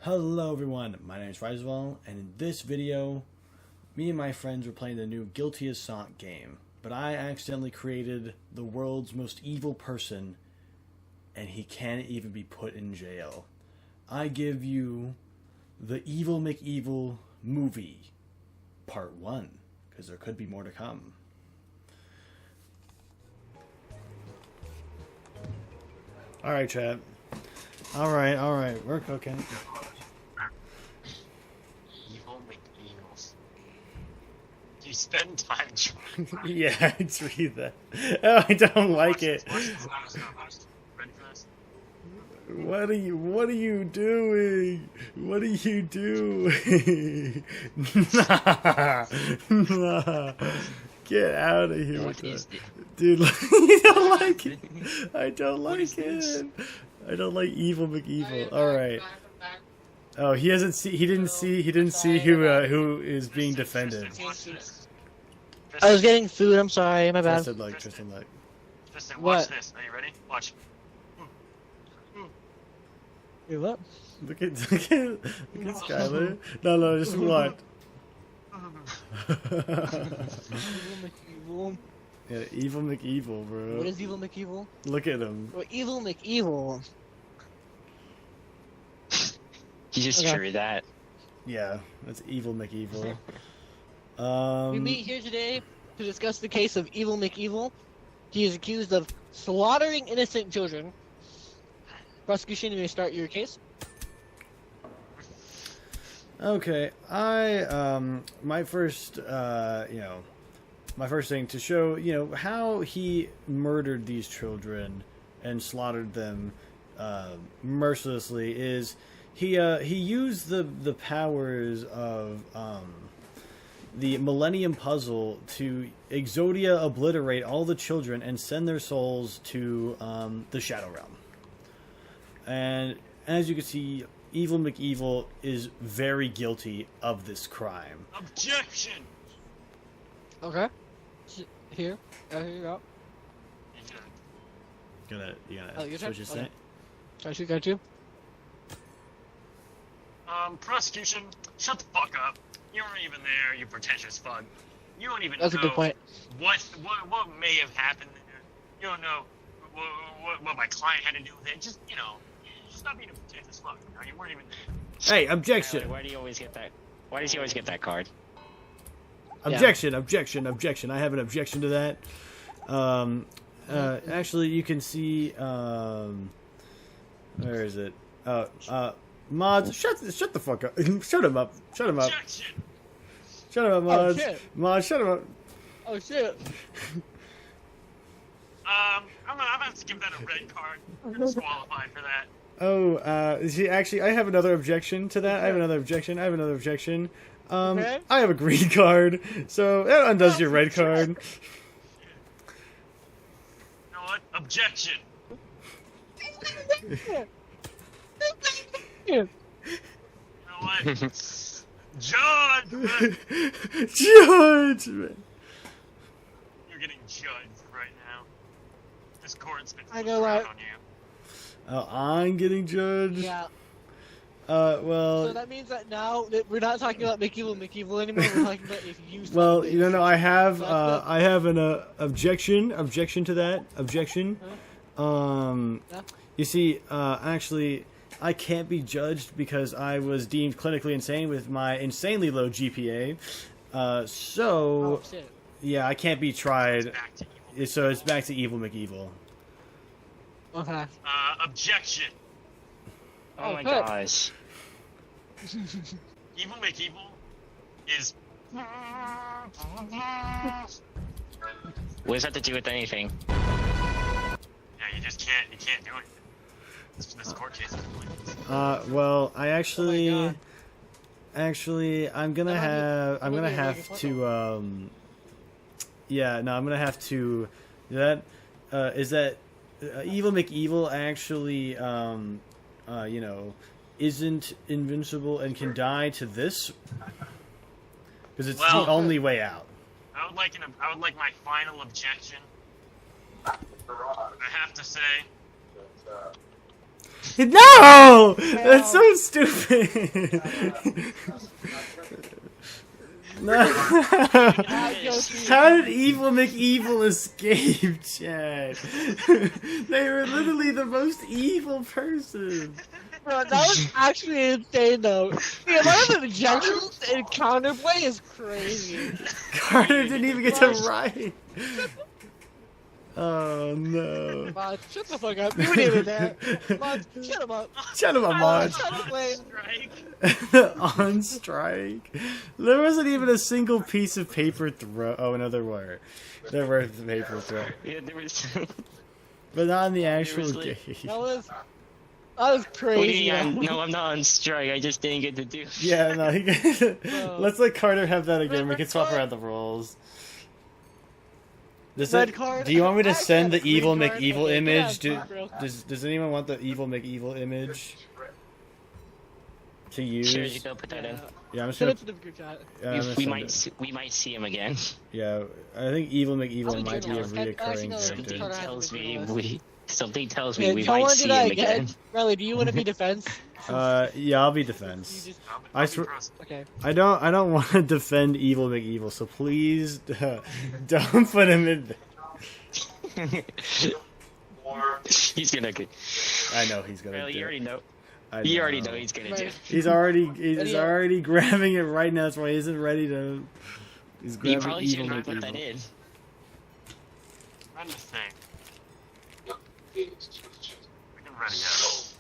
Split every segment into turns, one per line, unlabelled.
Hello everyone, my name is Rizival, and in this video, me and my friends were playing the new Guilty as Charged game, but I accidentally created the world's most evil person, and he can't even be put in jail. I give you the Evil Mcevil movie, part 1, because there could be more to come. Alright, chat. Alright, we're cooking.
Evil McEvils. Do you spend time trying?
Yeah, it's read that. Oh, I don't like it.
Ready for this?
What are you doing? What are you doing? Nah. Get out of here with that. Dude, you don't like it. I don't like it. I don't like Evil McEvil. Alright. Oh, he didn't see who is being defended.
I was getting food, I'm sorry, my bad.
Tristan, like.
Tristan,
What?
watch this. Are you ready? Watch.
Wait, what?
Look at Skylar. No, just what?
Evil.
Yeah, Evil McEvil, bro.
What is Evil McEvil?
Look at him.
Well, Evil McEvil.
You just drew that.
Yeah, that's Evil McEvil.
We meet here today to discuss the case of Evil McEvil. He is accused of slaughtering innocent children. Prosecution, you may start your case.
Okay, my first thing to show, how he murdered these children and slaughtered them mercilessly is he used the powers of the Millennium Puzzle to Exodia obliterate all the children and send their souls to the Shadow Realm. And as you can see, Evil McEvil is very guilty of this crime.
Objection!
Okay. Here. Here you go.
You gotta
your
switch
turn?
your set.
Got you.
Prosecution, shut the fuck up. You weren't even there, you pretentious fuck. You don't even
That's
know
a good point.
what may have happened there. You don't know what my client had to do with it. Just stop being a pretentious fuck. You weren't even there.
Hey, objection!
Why do you always get that? Why does he always get that card?
Objection! I have an objection to that. Actually, you can see. Where is it? Mods, shut the fuck up! Shut him up!
Objection!
Shut him up, Mods!
shit.
Mods, shut him up!
Oh shit.
I'm gonna have to give that a red card. You're disqualified for that.
Oh, see, actually, I have another objection to that. I have another objection.
Okay.
I have a green card, so that undoes your red card.
You know what? Objection!
Yeah.
You know what? Judgment!
Judgment!
You're getting judged right now. This court's been
I
flipped
know
around
what-
on you.
Oh, I'm getting judged?
Yeah.
Well...
So that means that now that we're not talking about McEvil anymore. We're talking about if you.
Well, I have an objection to that. Objection.
Yeah.
You see, actually, I can't be judged because I was deemed clinically insane with my insanely low GPA.
Oh shit.
Yeah, I can't be tried.
Back to evil.
So it's back to Evil McEvil.
Okay.
Objection!
Oh my
good.
gosh.
Evil McEvil is...
What does that have to do with anything?
Yeah, you just can't do anything. This court case is pointless.
Well, I actually...
Oh my God.
Actually, I'm gonna have to, yeah, no, I'm gonna have to, is that, Evil McEvil actually, isn't invincible and can die to this? Because it's
Well-
the only way out.
I would like my final objection. I have to say,
No! That's so stupid. No. How did Evil McEvil escape, Chad? They were literally the most evil person.
Bro, that was actually insane, though. The amount of objections and counterplay is crazy.
Carter didn't even get to write. Oh no.
Mod, shut the fuck up. You weren't even there. Mod, shut him up.
Shut him up, Mod.
Shut up, Wayne.
On strike. There wasn't even a single piece of paper throw. Oh, no, there were. There were the paper throw.
Yeah, there was.
But not in the actual
like-
game.
That was crazy.
No, I'm not on strike. I just didn't get to do.
Yeah, no. Let's let Carter have that again. We can swap around the roles. Do you want me to send the Evil McEvil image? Does anyone want the Evil McEvil image to use?
Sure, you go put that in.
Yeah, I'm just
Send
gonna.
it to the group chat.
We might see him again.
Yeah, I think Evil McEvil
I'll
might be a
do that.
reoccurring
Actually, no,
character.
Something tells me
Yeah,
we
don't
might
want to
see
do that
him again.
Riley, do you want to be defense?
Yeah, I'll be defense. I swear.
Okay.
I don't want to defend Evil McEvil, so please don't put him in.
He's gonna get.
I know he's gonna
Well,
do.
you already know.
I
You already know he's gonna do.
Right.
He's already grabbing it right now. That's why he isn't ready to. He's
You
grabbing
probably
Evil
should not put that
McEvil.
in.
Run the thing. We can run it.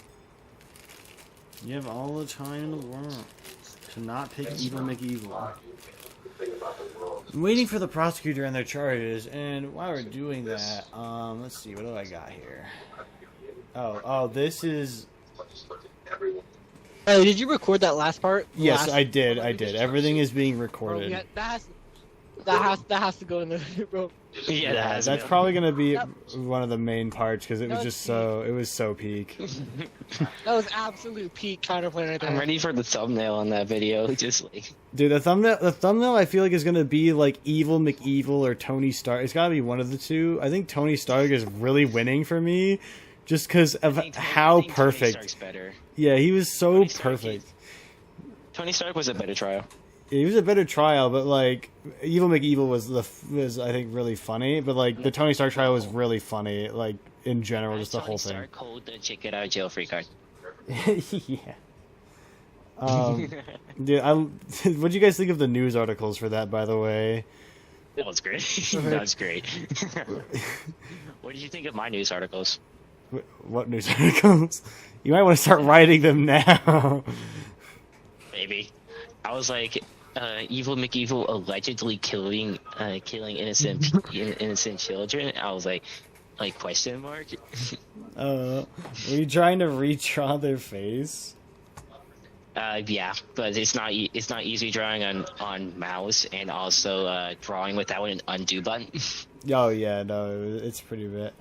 You have all the time in the world to not pick Evil McEvil. I'm waiting for the prosecutor and their charges, and while we're doing that, let's see, what do I got here? Oh, this is.
Riley, did you record that last part?
Yes, I did. Everything is being
Bro,
recorded.
yeah, that has to go in there, bro.
Yeah,
That's probably gonna be one of the main parts because it was
That
just
was
it was so peak.
That was absolute peak counterplay right there.
I'm ready for the thumbnail on that video. Just like.
Dude, the thumbnail I feel like is gonna be like Evil McEvil or Tony Stark. It's gotta be one of the two. I think Tony Stark is really winning for me, just because of how perfect.
Tony Stark's better.
Yeah, he was so
Tony Stark
perfect.
Tony Stark was a better trial.
He was a better trial, but like Evil McEvil was I think really funny. But like the Tony Stark trial was really funny, like in general, just the whole thing.
Tony Stark hold the chick get out of jail free card.
Yeah. Dude, what do you guys think of the news articles for that? By the way,
That was great. That was great. What did you think of my news articles?
What news articles? You might want to start writing them now.
Maybe. I was like, Evil McEvil allegedly killing innocent children. I was like question mark.
Were you trying to redraw their face?
Yeah, but it's not easy drawing on mouse and also drawing without an undo button.
Oh yeah, no, it's pretty bad.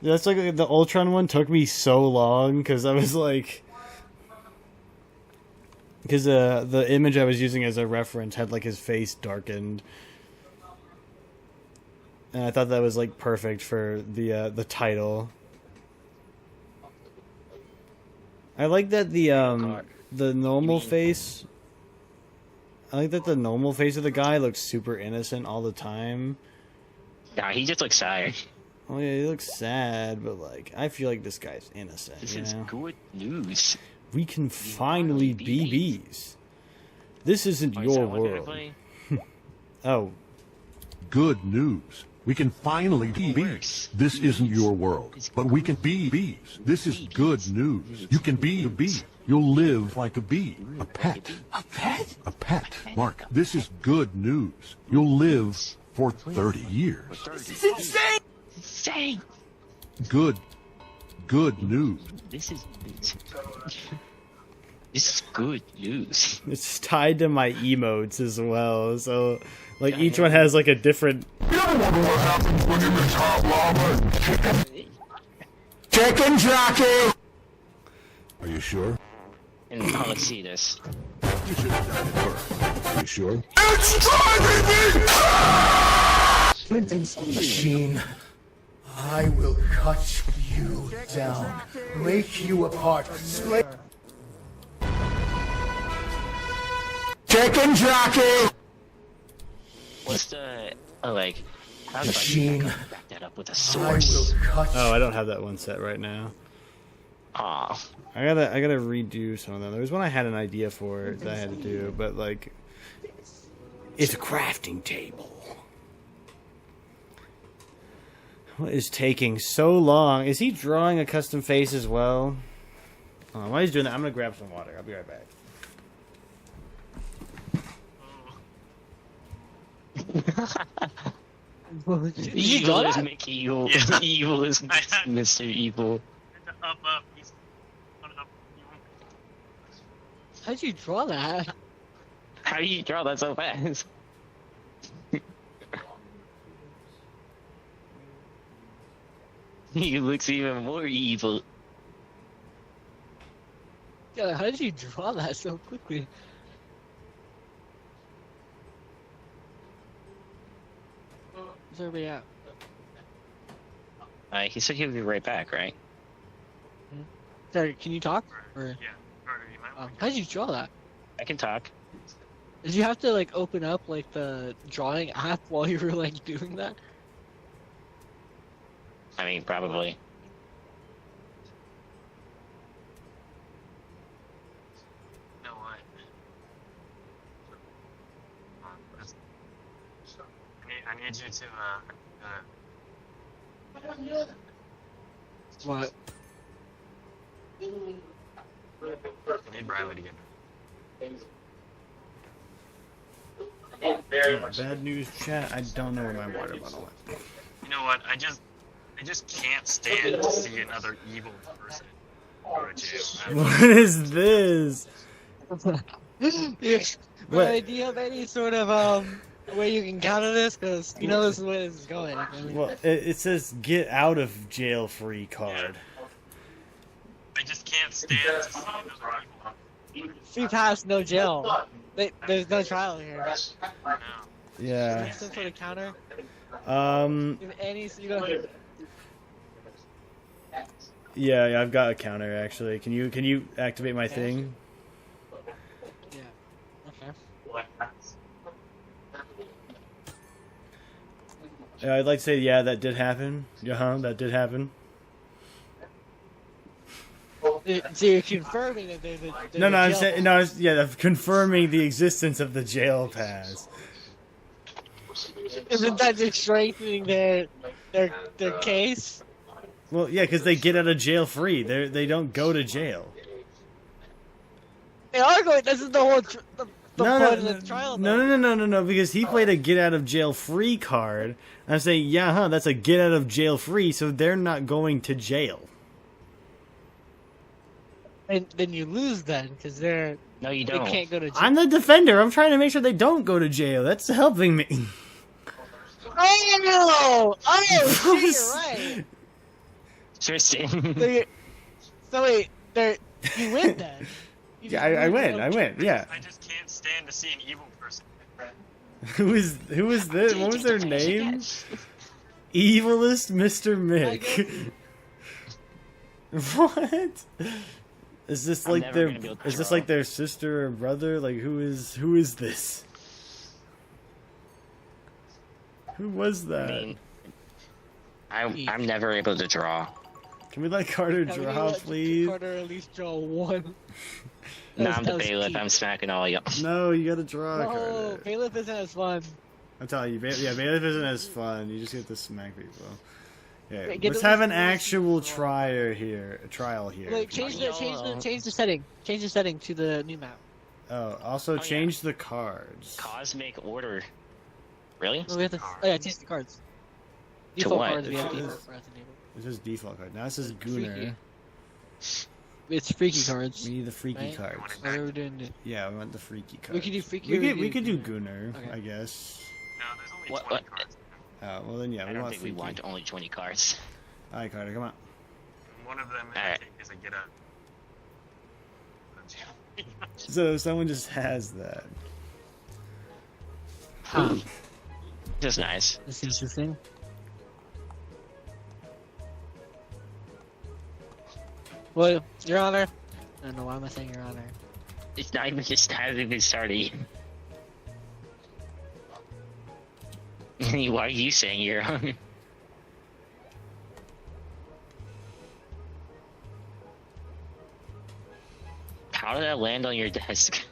That's like the Ultron one took me so long because I was like, because the image I was using as a reference had like his face darkened, and I thought that was like perfect for the title. I like that the normal face. I like that the normal face of the guy looks super innocent all the time.
Nah, he just looks sad.
Oh yeah, he looks sad, but like I feel like this guy's innocent.
This
you
is
know?
good news.
We can finally be bees. This isn't
Oh, is
your
that one that I
world.
play?
Oh,
Good news. We can finally be bees.
Works.
This isn't your world, but we can be bees. This is good news. You can be a bee. You'll live like a bee. A pet.
A pet?
A pet. Mark, this is good news. You'll live for 30 years.
This is insane!
Insane.
Good news.
This is good news.
it's tied to my emotes as well. So, like each one has like a different.
Chicken jockey!
Are you sure?
And let's see this.
You should have done it first. Are you sure?
It's driving me! Machine. I will cut you down, break you apart, split. Chicken jockey!
What's the like? How do I
Machine.
back that up with a
I
sword?
will cut
Oh, I don't have that one set right now.
Aw,
I gotta redo some of them. There was one I had an idea for that I had to do, but like, it's a crafting table. What is taking so long? Is he drawing a custom face as well? While he's doing that, I'm gonna grab some water. I'll be right back.
Did you draw
evil is
that?
Mcevil.
Yeah.
Evil is
I had-
Mr. Evil.
Up. He's up.
How'd you draw that?
How do you draw that so fast? He looks even more evil.
Yeah, how did you draw that so quickly? Where's everybody at?
He said he would be right back, right?
Sorry, can you talk? Or
Yeah. Carter, you might want to
how did you draw that?
I can talk.
Did you have to like open up like the drawing app while you were like doing that?
I mean, probably.
know what? I need you to
What?
I need Bradley to get
Bad news, chat. I don't know where my water bottle went.
You know what? I just can't stand to see another evil person go to jail.
What is this?
Yeah.
What?
But do you have any sort of way you can counter this? Because you know this is where this is going. I mean,
Well, it says get out of jail free card.
I just can't stand to see another evil.
free pass, no jail. There's no trial here.
No.
Yeah.
Some sort of counter.
Um.
If any, so you don't.
Yeah, I've got a counter actually. Can you activate my thing?
Yeah. Okay.
Yeah, I'd like to say yeah, that did happen. That did happen.
So you're confirming that there's a
No, I'm
jail
saying
pass.
I'm confirming the existence of the jail pass.
Isn't that just strengthening their case?
Well, yeah, because they get out of jail free. They don't go to jail.
They are going. This is the whole the
No,
point of the trial.
no, because he played a get out of jail free card. And I'm saying, that's a get out of jail free, so they're not going to jail.
And then you lose then because they're
No, you
they
don't.
can't go to jail.
I'm the defender. I'm trying to make sure they don't go to jail. That's helping me.
Oh, shit, you're right.
Tristan.
So wait, you win then. You
Yeah,
just
I
lose
win.
the-
I win. Yeah.
I just can't stand to see an evil person.
Who is this? What was their name? Evilest Mr. Mick. What? Is this
I'm
like
never
their?
gonna be able to
Is this
draw.
like their sister or brother? Like who is this? Who was
I
that?
mean, I'm never able to draw.
Can we let Carter
How many
draw,
let
please?
Carter at least draw one.
Now I'm the
That was
bailiff.
key.
I'm smacking all y'all.
No, you gotta draw,
No,
Carter.
bailiff isn't as fun.
I'm telling you, bailiff isn't as fun. You just get to smack people. Yeah,
Wait, get
let's
the
have an
list of
actual
draw.
trial here.
Wait, change the setting. Change the setting to the new map.
Oh, also
yeah.
change the cards.
Cosmic order. Really?
Oh, we have to. Oh yeah, change the cards.
To
Default
what?
cards we have
It's-
default for us to enable.
This is default card. Now this is
Freaky.
Gunner.
It's freaky cards.
We need the freaky
Right?
cards.
Oh, we're doing it.
Yeah, we want the freaky cards.
We could do freaky.
We
or
could we could do Gunner,
Okay.
I guess.
No, there's only
What-
20
what?
cards.
Well then yeah,
I
we
don't
want
think we
freaky.
want only 20 cards.
All right, Carter, come on.
One of them, I
Alright.
think, is a get up.
So someone just has that.
Huh.
Just nice.
That's interesting. Well, Your Honor. I don't know why am I saying Your Honor.
It's not even just hasn't even started. Why are you saying Your Honor? How did that land on your desk?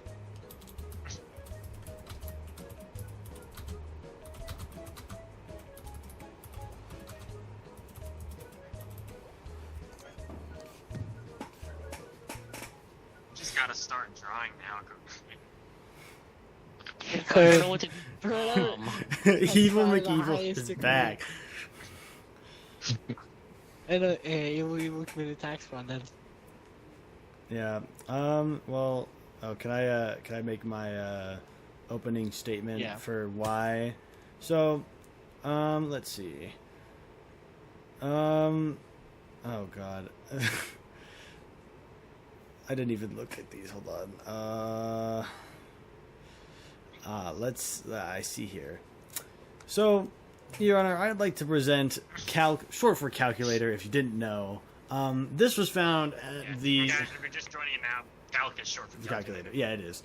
Just gotta start drawing now.
I don't know what to
Evil
probably the
McEvil
highest
is
degree.
back.
And evil committed tax fraud then.
Yeah. Well. Oh, can I make my opening statement
Yeah.
for why? So, let's see. Oh God. I didn't even look at these. Hold on. I see here. So, Your Honor, I'd like to present short for calculator. If you didn't know, this was found at the
Guys, if you're just joining in now, calc is short for
calculator. Yeah, it is.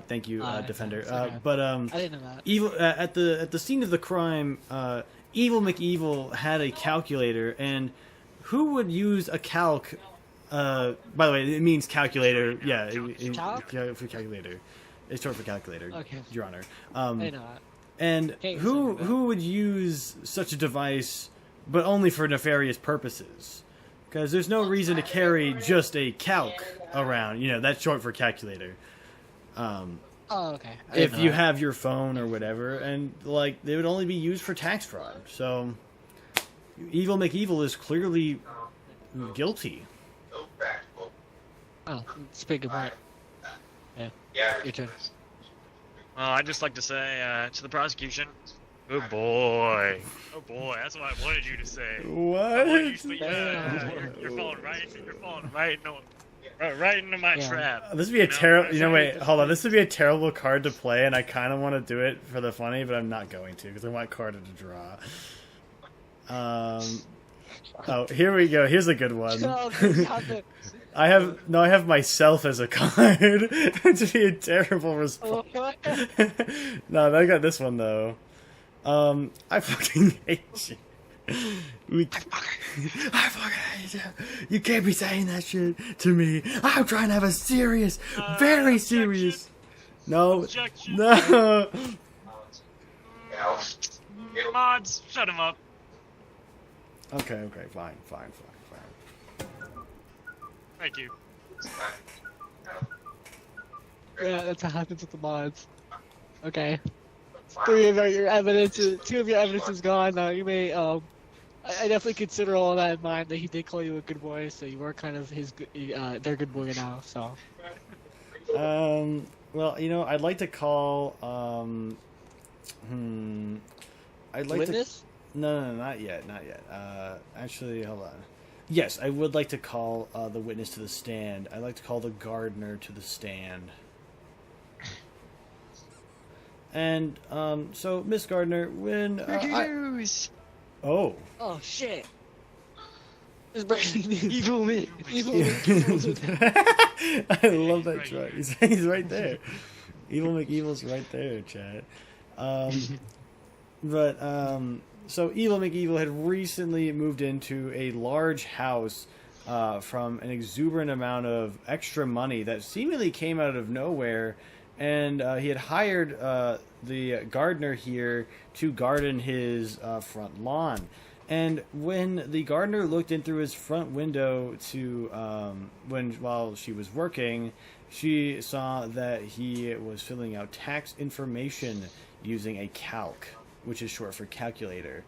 Thank you, Defender.
it's okay.
But
I didn't know that.
evil at the scene of the crime, Evil McEvil had a calculator, and who would use a calc? By the way, it means calculator. Yeah,
Calc?
for calculator. It's short for calculator.
Okay.
Your Honor.
I didn't know that.
And
Okay,
who would use such a device, but only for nefarious purposes? Because there's no reason to carry just a calc around. You know, that's short for calculator.
Oh, okay. I
If
didn't know
you
that.
have your phone or whatever, and like they would only be used for tax fraud. So, Evil McEvil is clearly guilty.
Oh, it's a pretty good point. Yeah. Your turn.
Well, I'd just like to say to the prosecution, oh boy, that's what I wanted you to say.
What?
You're falling right into my
Yeah.
trap.
This would be a
You know?
terrible. You know, wait, hold on. This would be a terrible card to play, and I kind of want to do it for the funny, but I'm not going to because I want Carter to draw. Oh, here we go. Here's a good one.
Oh, God, the-
I have myself as a card. To be a terrible response. No, I got this one though. I fucking hate you. I fucking hate you. You can't be saying that shit to me. I'm trying to have a serious, very serious. No,
Objection.
no.
Mods, shut him up.
Okay, fine.
Thank you.
Yeah, that's what happens with the mods. Okay. Two of your evidence is gone. You may I definitely consider all that in mind. That he did call you a good boy, so you were kind of their good boy now. So.
Well, you know, I'd like to call. I'd like
Witness?
to. No, not yet. Actually, hold on. Yes, I would like to call the witness to the stand. I'd like to call the gardener to the stand. And so, Miss Gardner, when
news.
Oh.
Oh shit! It's breaking news.
Evil me.
Evil.
I love that truck. He's right there. Evil McEvil's right there, Chad. So Evil McEvil had recently moved into a large house from an exuberant amount of extra money that seemingly came out of nowhere, and he had hired the gardener here to garden his front lawn. And when the gardener looked in through his front window to while she was working, she saw that he was filling out tax information using a calc, which is short for calculator.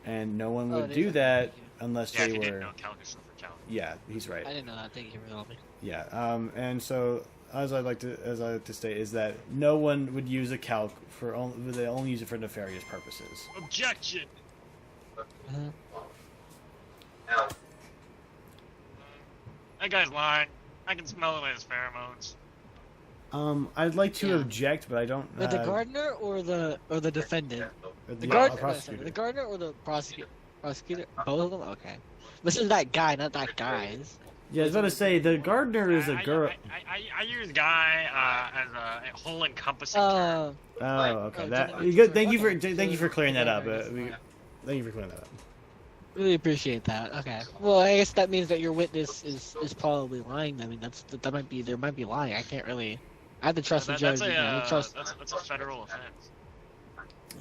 And no one would do that unless
Yeah, if
they
you
were.
didn't know, calc is short for calc.
Yeah, he's right.
I didn't know that. Thank you for telling me.
Yeah. And so as I like to state is that no one would use a calc they only use it for nefarious purposes.
Objection. That guy's lying. I can smell it in his pheromones.
I'd like to
Yeah.
object, but I don't.
The gardener or the defendant? The
gardener,
gardener. The gardener or the prosecutor? Prosecutor? Both of them. Okay. This is that guy, not that guy's.
Yeah, I was gonna say the gardener is a girl.
I use guy as a whole encompassing term.
Oh, okay.
Oh,
That
okay.
good. Thank you for
Okay.
clearing that up.
Okay.
Thank you for clearing that up.
Really appreciate that. Okay. Well, I guess that means that your witness is probably lying. I mean, that might be lying. I can't really. I have to trust the judge.
That's
I trust.
that's a federal offense.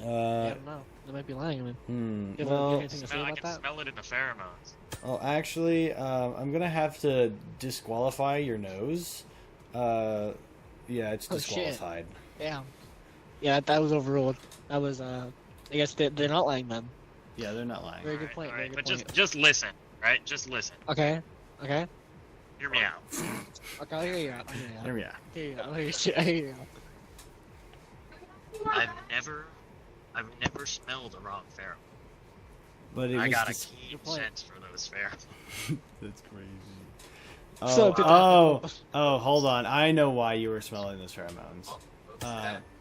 Yeah, I don't know. They might be lying. I mean, you have
Well,
anything to say
I
about
can
that?
smell it in the pheromones.
oh, actually, I'm gonna have to disqualify your nose. Yeah, it's
Oh, shit.
disqualified.
Yeah. Yeah, that was overruled. That was I guess they're not lying then.
Yeah, they're not lying.
Very good point. Very good
But
point.
just listen, right? Just listen.
Okay. Okay.
Hear me out.
Okay. I'll hear you out. I'll hear you out.
There we are.
I'll hear you out. I'll hear you out. I'll hear you out.
I've never smelled a wrong pheromone.
But it
I
was
got a
dis-
keen
point.
sense for those pheromones.
That's crazy.
So,
Oh, hold on. I know why you were smelling those pheromones.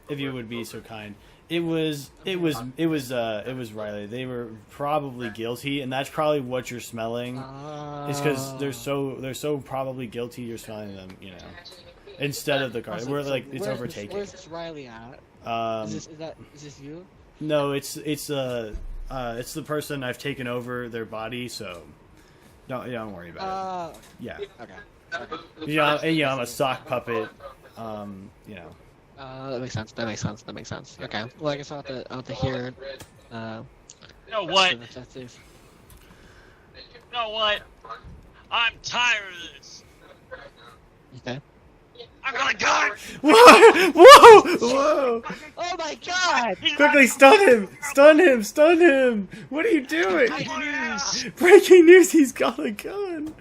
If you would be so kind. It was Riley. They were probably guilty, and that's probably what you're smelling. It's because they're so probably guilty. You're smelling them, instead of the car. We're like it's overtaken.
Where's this Riley at? Is this you?
No, it's the person I've taken over their body. So don't worry about it. Yeah.
Okay.
I'm a sock puppet.
That makes sense. That makes sense. Okay. Well, I guess I'll have to hear.
You know what?
the detective.
You know what? I'm tired of this.
Okay.
I got a gun!
Whoa!
Oh my God!
Quickly stun him! Stun him! What are you doing?
Breaking news!
Breaking news! He's got a gun.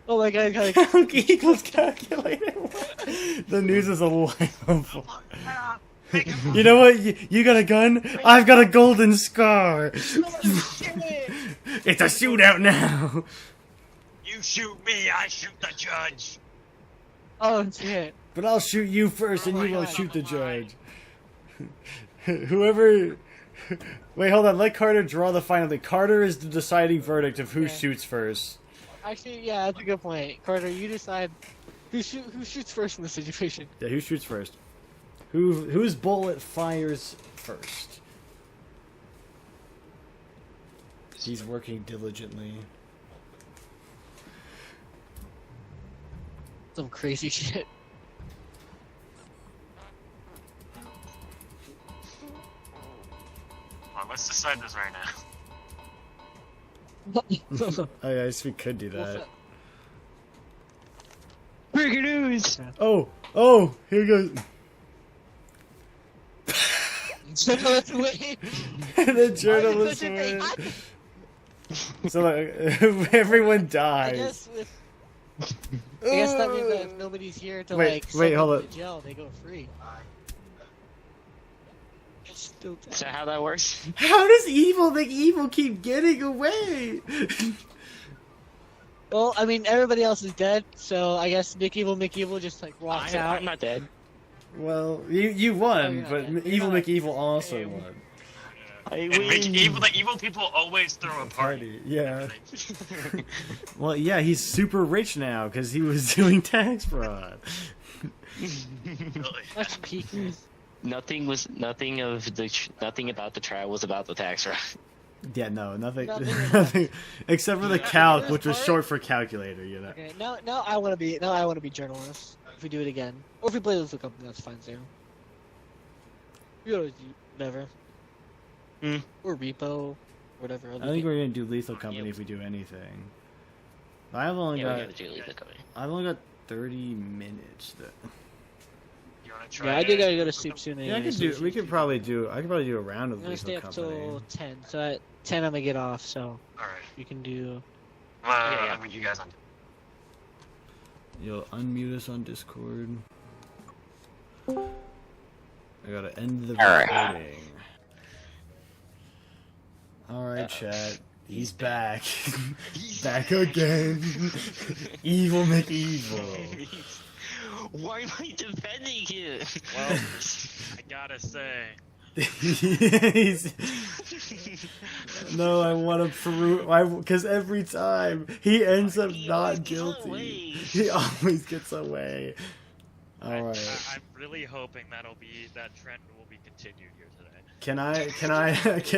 Oh my God!
Count equals calculated. The news is alarmable. You know what? You got a gun? I've got a golden scar. It's a shootout now.
You shoot me, I shoot the judge.
Oh shit!
But I'll shoot you first, and
Oh
you
my
won't
God.
shoot the judge. Whoever. Wait, hold on. Let Carter draw the final thing. Carter is the deciding verdict of who
Okay.
shoots first.
Actually, yeah, that's a good point. Carter, you decide who shoots first in this situation.
Yeah, who shoots first? Whose bullet fires first? He's working diligently.
Some crazy shit.
Come on, let's decide this right now.
I guess we could do that.
Breaking news!
Oh, here goes.
Journalist win.
The journalist win. So everyone
I
dies.
guess that means that if nobody's here to
Wait,
send
wait,
them
hold
to
up.
jail, they go free. Still
Is that how that works?
How does evil make evil keep getting away?
Well, I mean, everybody else is dead, so I guess Mcevil just like walks out.
I'm not dead.
Well, you won,
Oh,
but
you're
Evil
not.
McEvil also won.
And the evil people always throw a party.
Yeah. Well, yeah, he's super rich now because he was doing tax fraud.
Really.
That's peak.
Nothing about the trial was about the tax fraud.
Yeah, no, nothing,
Nothing.
nothing except for the calc,
This
which was
part-
short for calculator.
Okay, now I want to be journalist. If we do it again, or if we play this company, that's fine too. We always do whatever. Or repo, whatever.
I think we're gonna do Lethal Company if we do anything. I've only
Yeah, we
got
gotta do Lethal Company.
30 minutes.
You wanna try
Yeah, I did
it?
gotta go to sleep soon.
Yeah, I
Anyway,
could
so
do. I could probably do a round of
I'm gonna stay
Lethal
up
Company.
till 10. So at 10, I'm gonna get off. So
Alright.
you can do.
I mean, you guys on.
You'll unmute us on Discord. I gotta end the recording. Alright, chat. He's back. Back again. Evil McEvil.
Why am I defending him?
Well, I gotta say,
He's... No, I want to prove. Because every time he ends up not guilty, he always gets away. All right.
I'm really hoping that trend will be continued here today.
Can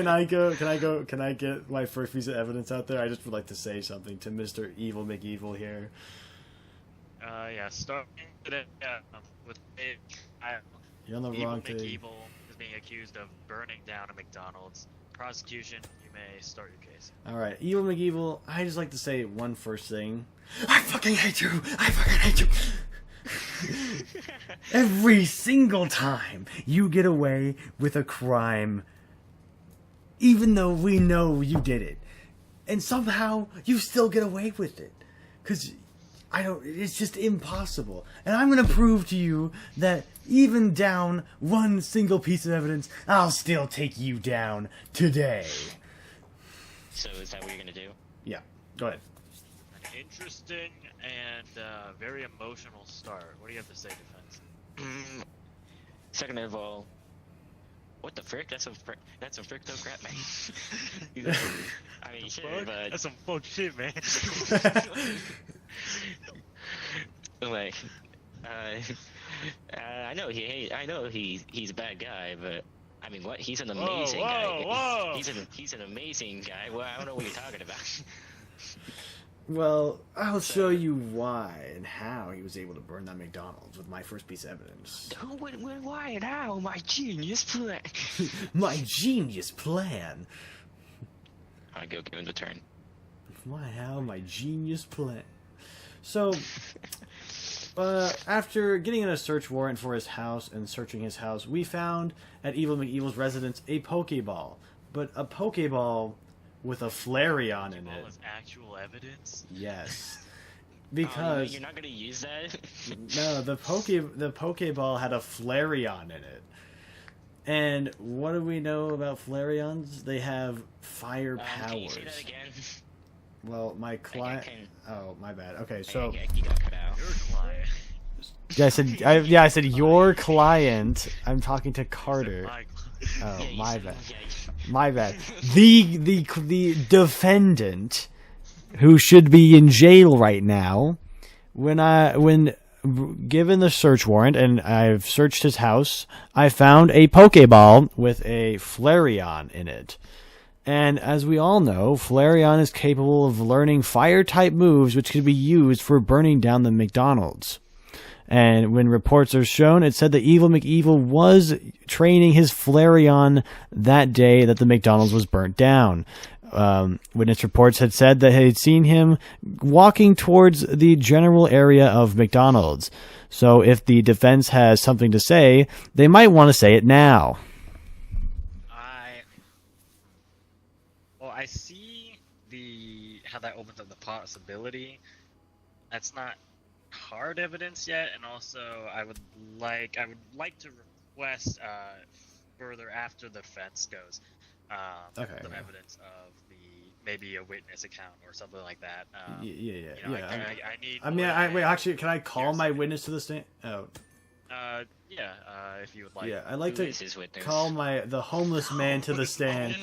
I get my first piece of evidence out there? I just would like to say something to Mr. Evil McEvil here.
Yeah, starting today with
You're on the
Evil
wrong thing.
McEvil is being accused of burning down a McDonald's. Prosecution, you may start your case.
All right, Evil McEvil. I just like to say one first thing. I fucking hate you. I fucking hate you. Every single time you get away with a crime, even though we know you did it, and somehow you still get away with it, because it's just impossible. And I'm gonna prove to you that even down one single piece of evidence, I'll still take you down today.
So is that what you're gonna do?
Yeah, go ahead.
An interesting and very emotional start. What do you have to say, Defense?
Second of all, what the frick? That's some fricto crap, man. I mean, sure, but
That's some fuck shit, man.
like, I know he's a bad guy, but I mean, what? He's an amazing guy.
Whoa.
He's an amazing guy. Well, I don't know what you're talking about.
Well, I'll show you why and how he was able to burn that McDonald's with my first piece of evidence.
Why and how? My genius plan.
My genius plan.
I go give him the turn.
Why, how, my genius plan. So, after getting in a search warrant for his house and searching his house, we found at Evil McEvil's residence a Pokeball. But a Pokeball with a Flareon in it.
Is actual evidence?
Yes. Because...
you're not going to use that?
No, the Pokeball had a Flareon in it. And what do we know about Flareons? They have fire powers.
Can you say that again?
Well, my client... Oh, my bad. Okay, so...
You got cut out.
Your client.
Yeah, I said your client. I'm talking to Carter.
My
Oh,
Yeah, you
my
said-
bad.
yeah,
My bad. The defendant, who should be in jail right now, when given the search warrant and I've searched his house, I found a Pokeball with a Flareon in it. And as we all know, Flareon is capable of learning fire-type moves which could be used for burning down the McDonald's. And when reports are shown, it said that Evil McEvil was training his Flareon that day that the McDonald's was burnt down. Witness reports had said that they had seen him walking towards the general area of McDonald's. So if the defense has something to say, they might want to say it now.
I see how that opens up the possibility. That's not hard evidence yet, and also I would like to request further after the fence goes some evidence of maybe a witness account or something like that.
I need.
I mean,
wait. Actually, can I call my witness to the stand? Oh.
If you would like.
Yeah, I'd like
Who
to
is his witness?
call the homeless man to the stand.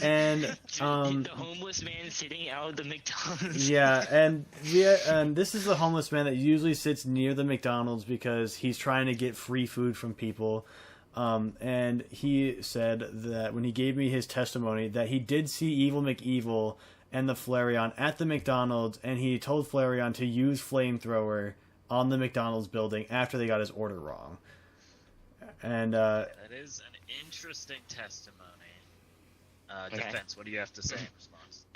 And
the homeless man sitting out of the McDonald's.
Yeah, and this is the homeless man that usually sits near the McDonald's because he's trying to get free food from people. And he said that when he gave me his testimony that he did see Evil McEvil and the Flareon at the McDonald's, and he told Flareon to use flamethrower on the McDonald's building after they got his order wrong. And
that is an interesting testimony. Defense, what do you have to say in response?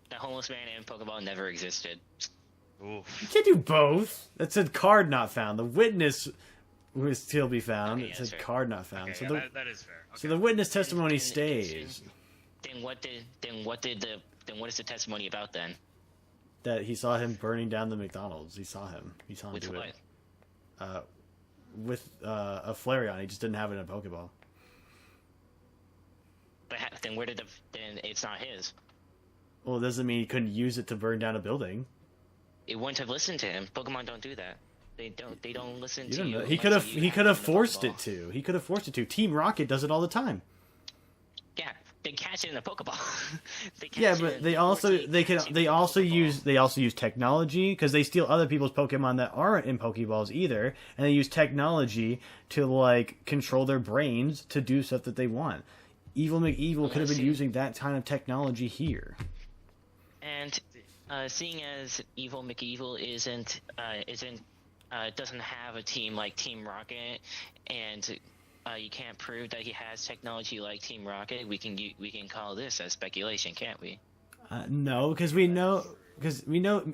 The homeless man and Pokeball never existed.
Ooh.
you can't do both. That said card not found. The witness will still be found.
Okay,
It said
fair.
card not found.
Okay,
So
yeah, that is fair. Okay.
so the witness testimony stays.
Then what is the testimony about then?
That he saw him burning down the McDonald's. He saw him.
With
do
what?
it. With a Flareon. He just didn't have it in a Pokeball.
But then then it's not his.
Well, it doesn't mean he couldn't use it to burn down a building.
It wouldn't have listened to him. Pokemon don't do that. They don't listen
You
to
don't
you.
know.
unless you
He
have
could have
them in the
forced it
Pokeball.
to. He could have forced it to. Team Rocket does it all the time.
Yeah, they catch it in a Pokeball. They catch
Yeah,
it
but
in
they also
14
they can
catching
they
in a
also
Pokeball.
use technology because they steal other people's Pokemon that aren't in Pokeballs either, and they use technology to like control their brains to do stuff that they want. Evil McEvil could have been
see.
using that kind of technology here.
And seeing as Evil McEvil doesn't have a team like Team Rocket, and you can't prove that he has technology like Team Rocket, we can call this as speculation, can't we?
No, because we know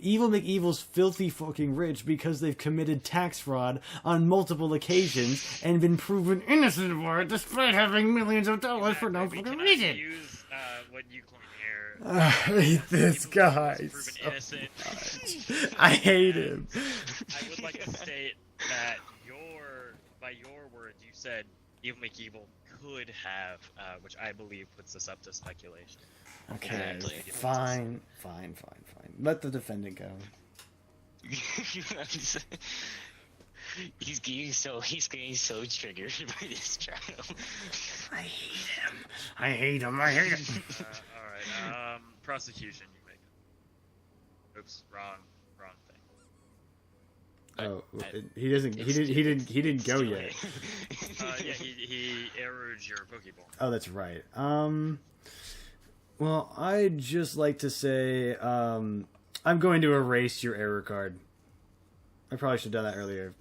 Evil McEvil's filthy fucking rich because they've committed tax fraud on multiple occasions and been proven innocent for it despite having millions of dollars for no
We
fucking
cannot
reason.
use what you claim here.
I hate this
Evil McEvil
guy
was proven
so
innocent.
I hate him.
I would like to state that by your words, you said Evil McEvil could have, which I believe puts us up to speculation.
Okay,
Exactly.
fine. Let the defendant go.
He's getting so triggered by this trial.
I hate him.
All right. Prosecution, you make it. Oops, wrong thing.
Oh, he doesn't. He didn't go yet.
Yeah, he errored your Pokeball.
Oh, that's right. Well, I'd just like to say, I'm going to erase your error card. I probably should have done that earlier.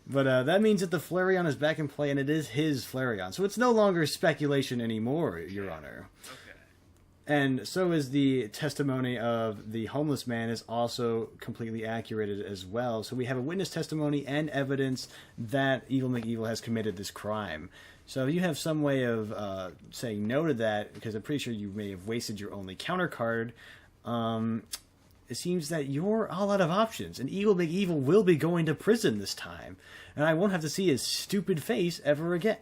But that means that the Flareon is back in play, and it is his Flareon. So it's no longer speculation anymore, Your Honor.
Okay.
And so is the testimony of the homeless man is also completely accurate as well. So we have a witness testimony and evidence that Evil McEvil has committed this crime. So if you have some way of saying no to that, because I'm pretty sure you may have wasted your only counter card, it seems that you're all out of options. And Evil McEvil will be going to prison this time. And I won't have to see his stupid face ever again.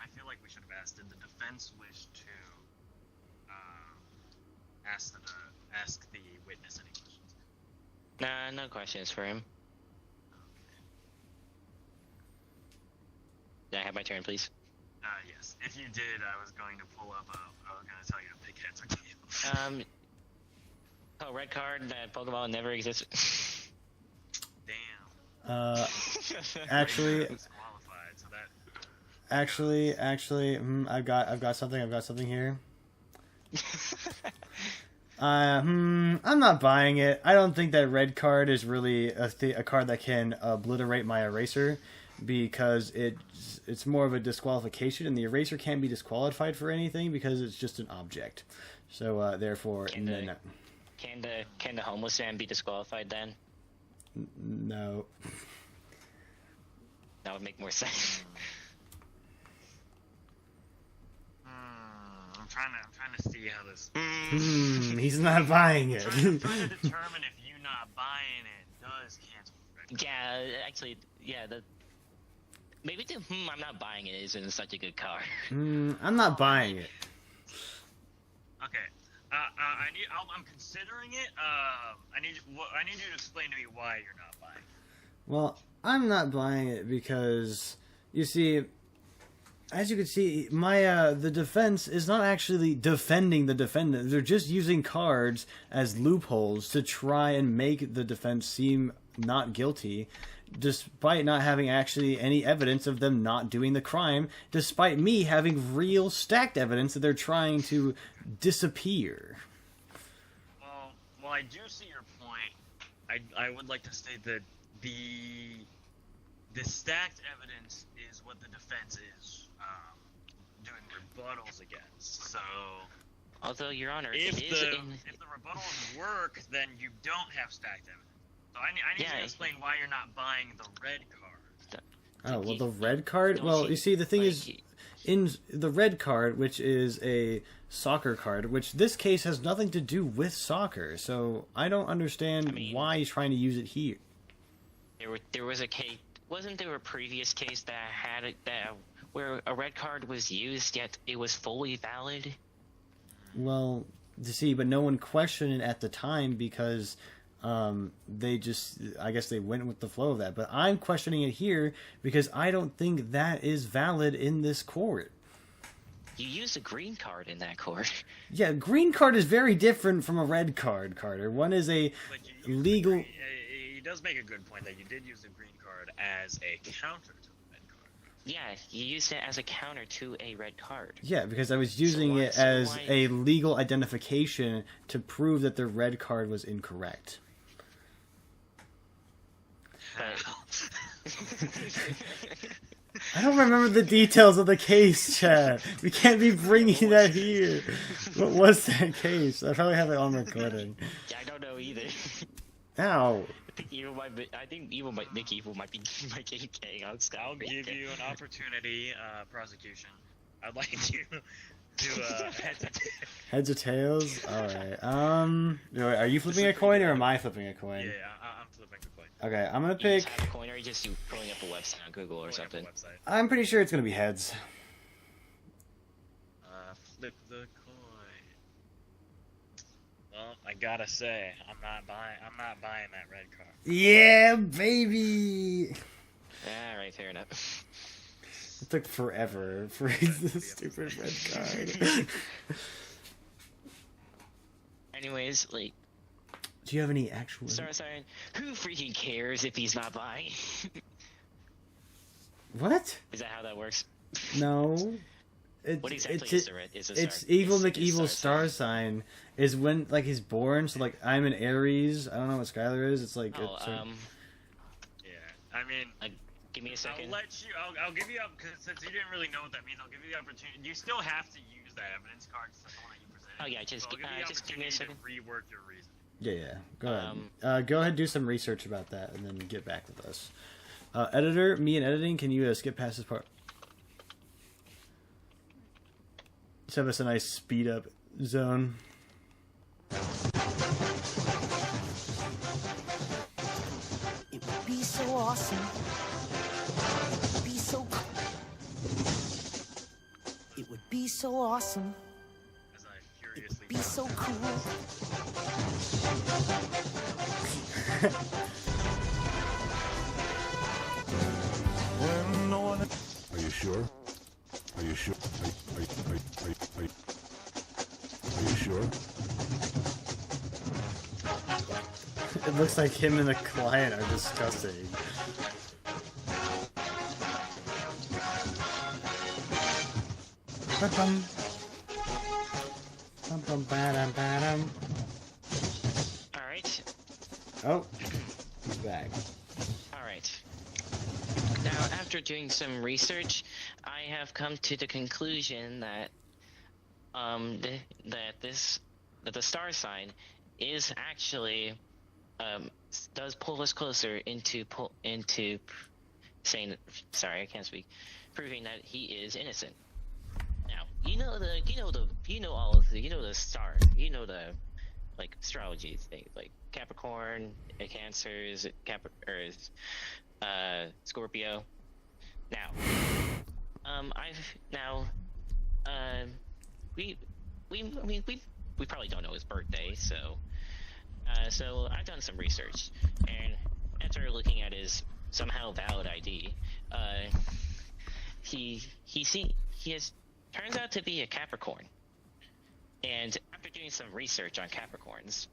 I feel like we should have asked, did the defense wish to ask the witness any questions?
Nah, no questions for him. Can I have my turn, please?
Yes. If you did, I was going to pull up I was going to tell you to pick heads or tails.
Red card, that Pokemon never existed.
Damn.
Actually,
Disqualified, so that...
actually, I've got something here. I'm not buying it. I don't think that red card is really a card that can obliterate my eraser, because it's more of a disqualification, and the eraser can't be disqualified for anything because it's just an object. So therefore,
Can the homeless man be disqualified then?
no.
That would make more sense.
I'm trying to see how this...
He's not buying it.
I'm trying to determine if you not buying it does cancel the red card.
Yeah, actually, yeah. Maybe the I'm not buying it isn't such a good card.
I'm not buying it.
Okay. I'm considering it. I need you to explain to me why you're not buying it.
Well, I'm not buying it because, you see, as you can see, the defense is not actually defending the defendant. They're just using cards as loopholes to try and make the defense seem not guilty, despite not having actually any evidence of them not doing the crime, despite me having real stacked evidence that they're trying to disappear.
Well, I do see your point. I would like to state that the stacked evidence is what the defense is doing rebuttals against. So,
Although, Your Honor,
if
it is
the rebuttals work, then you don't have stacked evidence. So I need you to explain why you're not buying the red card.
Oh, well, the red card? Well, you see, the thing is, in the red card, which is a soccer card, which this case has nothing to do with soccer, so I don't understand why he's trying to use it here.
There was a case. Wasn't there a previous case that had it where a red card was used, yet it was fully valid?
Well, to see, but no one questioned it at the time because they just, I guess they went with the flow of that. But I'm questioning it here because I don't think that is valid in this court.
You used a green card in that court.
Yeah, green card is very different from a red card, Carter. One is a legal...
He does make a good point that you did use the green card as a counter to the red card.
Yeah, you used it as a counter to a red card.
Yeah, because I was using it as a legal identification to prove that the red card was incorrect. I don't remember the details of the case, Chad. We can't be bringing that here. What was that case? I probably have it on recording.
Yeah, I don't know either.
Ow.
I think even Mcevil might be getting out.
I'll give you an opportunity, prosecution. I'd like to do
heads or tails. All right. Are you flipping a coin or am I flipping a coin?
Yeah, I'm flipping a coin.
Okay, I'm gonna pick.
You just have a coin, or you just pulling up a website on Google or something.
I'm pretty sure it's gonna be heads.
Flip the coin. Well, I gotta say, I'm not buying that red card.
Yeah, baby.
All right, fair enough.
It took forever for the stupid red card.
Anyways, like.
Do you have any actual...
Star sign, who freaking cares if he's not buying?
What?
Is that how that works?
No.
What exactly is a
It's Evil Mcevil's star sign is when, like, he's born, so, like, I'm an Aries. I don't know what Skylar is. It's like...
Yeah, I mean...
give me a second.
I'll give you up, because since you didn't really know what that means, I'll give you the opportunity. You still have to use that evidence card, because that's the one that you presented.
Oh, yeah, just give me a second.
To rework your reasoning.
Yeah. Go ahead. Go ahead and do some research about that, and then get back with us. Editor, me and editing, can you skip past this part? Let's have us a nice speed up zone.
It would be so awesome. It would be so... It would be so awesome.
As I furiously...
Be so cool.
Are you sure? Are you sure? Are you sure?
It looks like him and the client are discussing. Ba-dum. Ba-dum-ba-dum-ba-dum.
Alright.
Oh, he's back.
Alright. Now, after doing some research, I have come to the conclusion that that the star sign is actually does pull us closer into saying, sorry, I can't speak, proving that he is innocent. Now, you know the star, the like astrology thing, like Capricorn, Cancers, Scorpio. Now, we probably don't know his birthday, so I've done some research, and after looking at his somehow valid ID, he turns out to be a Capricorn. And after doing some research on Capricorns,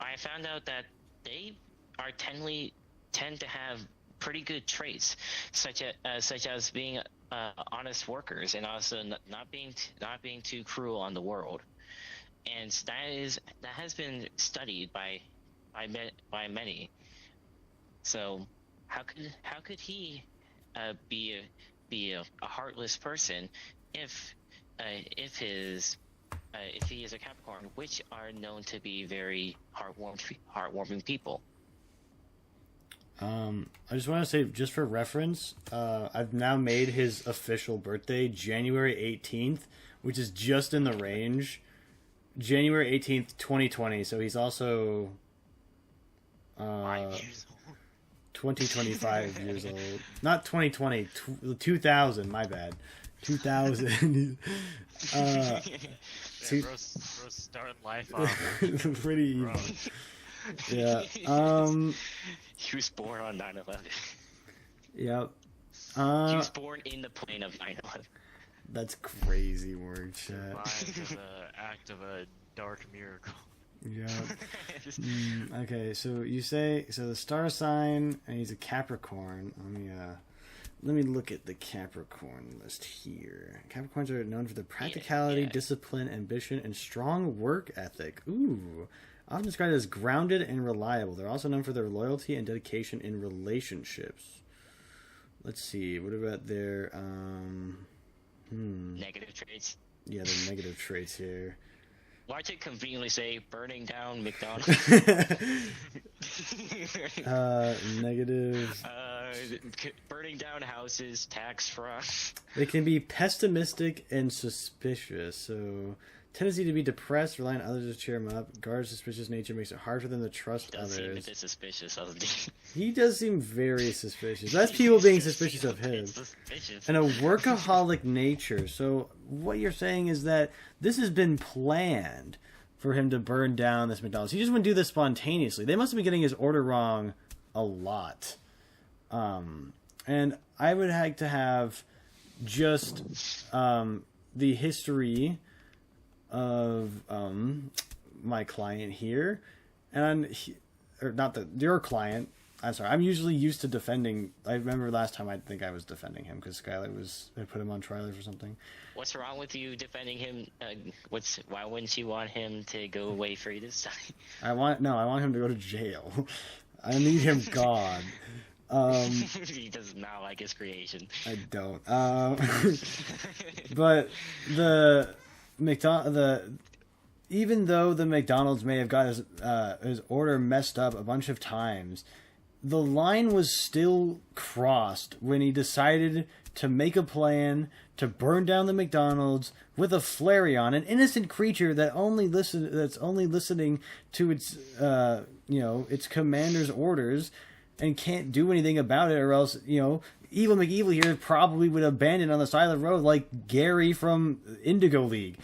I found out that they are tend to have pretty good traits, such as being honest workers and also not being too cruel on the world. And that has been studied by many. So how could he be a heartless person if he is a Capricorn, which are known to be very heartwarming people?
I just want to say, just for reference, I've now made his official birthday January 18th, which is just in the range. January 18th, 2020, so he's also 25 years old. Not 2020, 2000, my bad. 2000. See-
bro's starting life off.
Pretty evil.
Bro.
Yeah.
He was born on 9/11.
Yep.
He was born in the plane of 9/11.
That's crazy word, chat.
Life is an act of a dark miracle.
Yeah. Okay, so you say the star sign, and he's a Capricorn. Let me look at the Capricorn list here. Capricorns are known for their practicality,
yeah.
discipline, ambition, and strong work ethic. Ooh. Often described as grounded and reliable. They're also known for their loyalty and dedication in relationships. Let's see. What about their
Negative traits.
Yeah, their negative traits here.
Why to conveniently say burning down McDonald's?
Negative.
Burning down houses, tax fraud.
They can be pessimistic and suspicious. So, tendency to be depressed, relying on others to cheer them up. Guard's suspicious nature makes it hard for them to trust
Does seem a
others.
bit suspicious of the.
He does seem very suspicious. That's people being suspicious of him.
Suspicious.
And a workaholic nature. So, what you're saying is that this has been planned for him to burn down this McDonald's. He just wouldn't do this spontaneously. They must have been getting his order wrong a lot. And I would like to have just the history of my client here, and or not your client. I'm sorry. I'm usually used to defending. I remember last time I think I was defending him because Skylar I put him on trial for something.
What's wrong with you defending him? Why wouldn't you want him to go away free this time?
I want him to go to jail. I need him gone.
He does not like his creation.
I don't. But even though the McDonald's may have got his order messed up a bunch of times, the line was still crossed when he decided to make a plan to burn down the McDonald's with a Flareon, an innocent creature that's only listening to its its commander's orders and can't do anything about it, or else Evil McEvil here probably would abandon on the side of the road like Gary from Indigo League.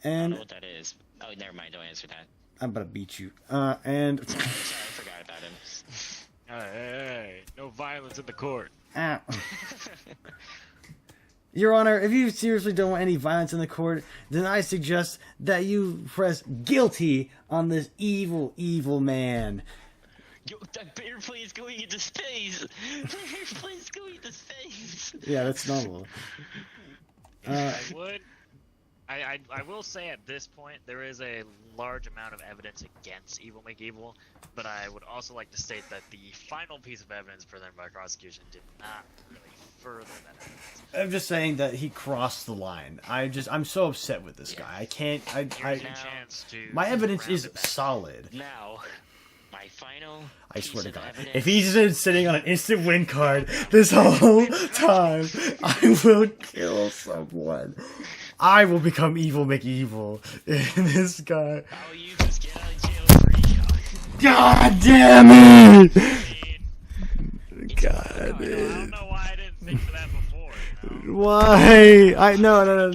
I don't
And
know what that is. Oh, never mind. Don't answer that.
I'm about to beat you.
Sorry, I forgot about him.
Hey, no violence in the court.
Ah. Your Honor, if you seriously don't want any violence in the court, then I suggest that you press guilty on this evil, evil man.
Yo, that bear plane is going into space! That bear plane is going into space!
Yeah, that's normal.
I will say at this point there is a large amount of evidence against Evil McEvil, but I would also like to state that the final piece of evidence presented by prosecution did not really further that evidence.
I'm just saying that he crossed the line. I'm so upset with this guy. I can't.
Here's your chance to
My evidence
round
is
it back.
solid.
Now, my final.
I swear to
piece of
God,
evidence-
if he's been sitting on an instant win card this whole time, I will kill someone. I will become Evil McEvil in this guy.
Oh, you just get out of jail free.
God damn it! God
I don't know why I didn't think of that before.
Why? No.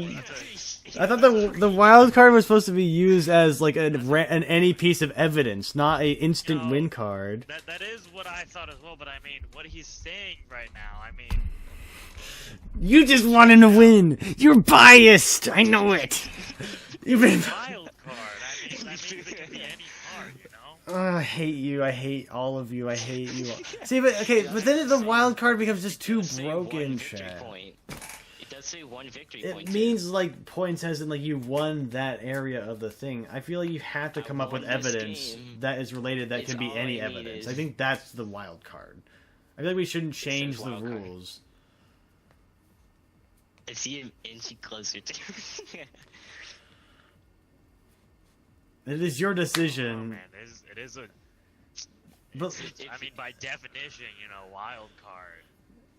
I thought the wild card was supposed to be used as like an any piece of evidence, not a instant win card.
That is what I thought as well, but I mean, what he's saying right now, I mean...
You just want him to win. You're biased. I know it. You've been.
Wild card, I mean, that means it could be any card, you know?
I hate you. I hate all of you. I hate you. See, but then the wild card becomes just too
It does say
broken,
one victory
Chad.
point. It does say one victory
It
point.
means like points as in like you won that area of the thing. I feel like you have to
I
come up with
won this
evidence
game.
that is related that
It's
can be
all
any
I need
evidence.
is-
I think that's the wild card. I feel like we shouldn't change the
wild card.
rules.
I see him inching closer to.
It is your
Oh,
decision.
man, it is a...
But
I mean, by definition, wild card.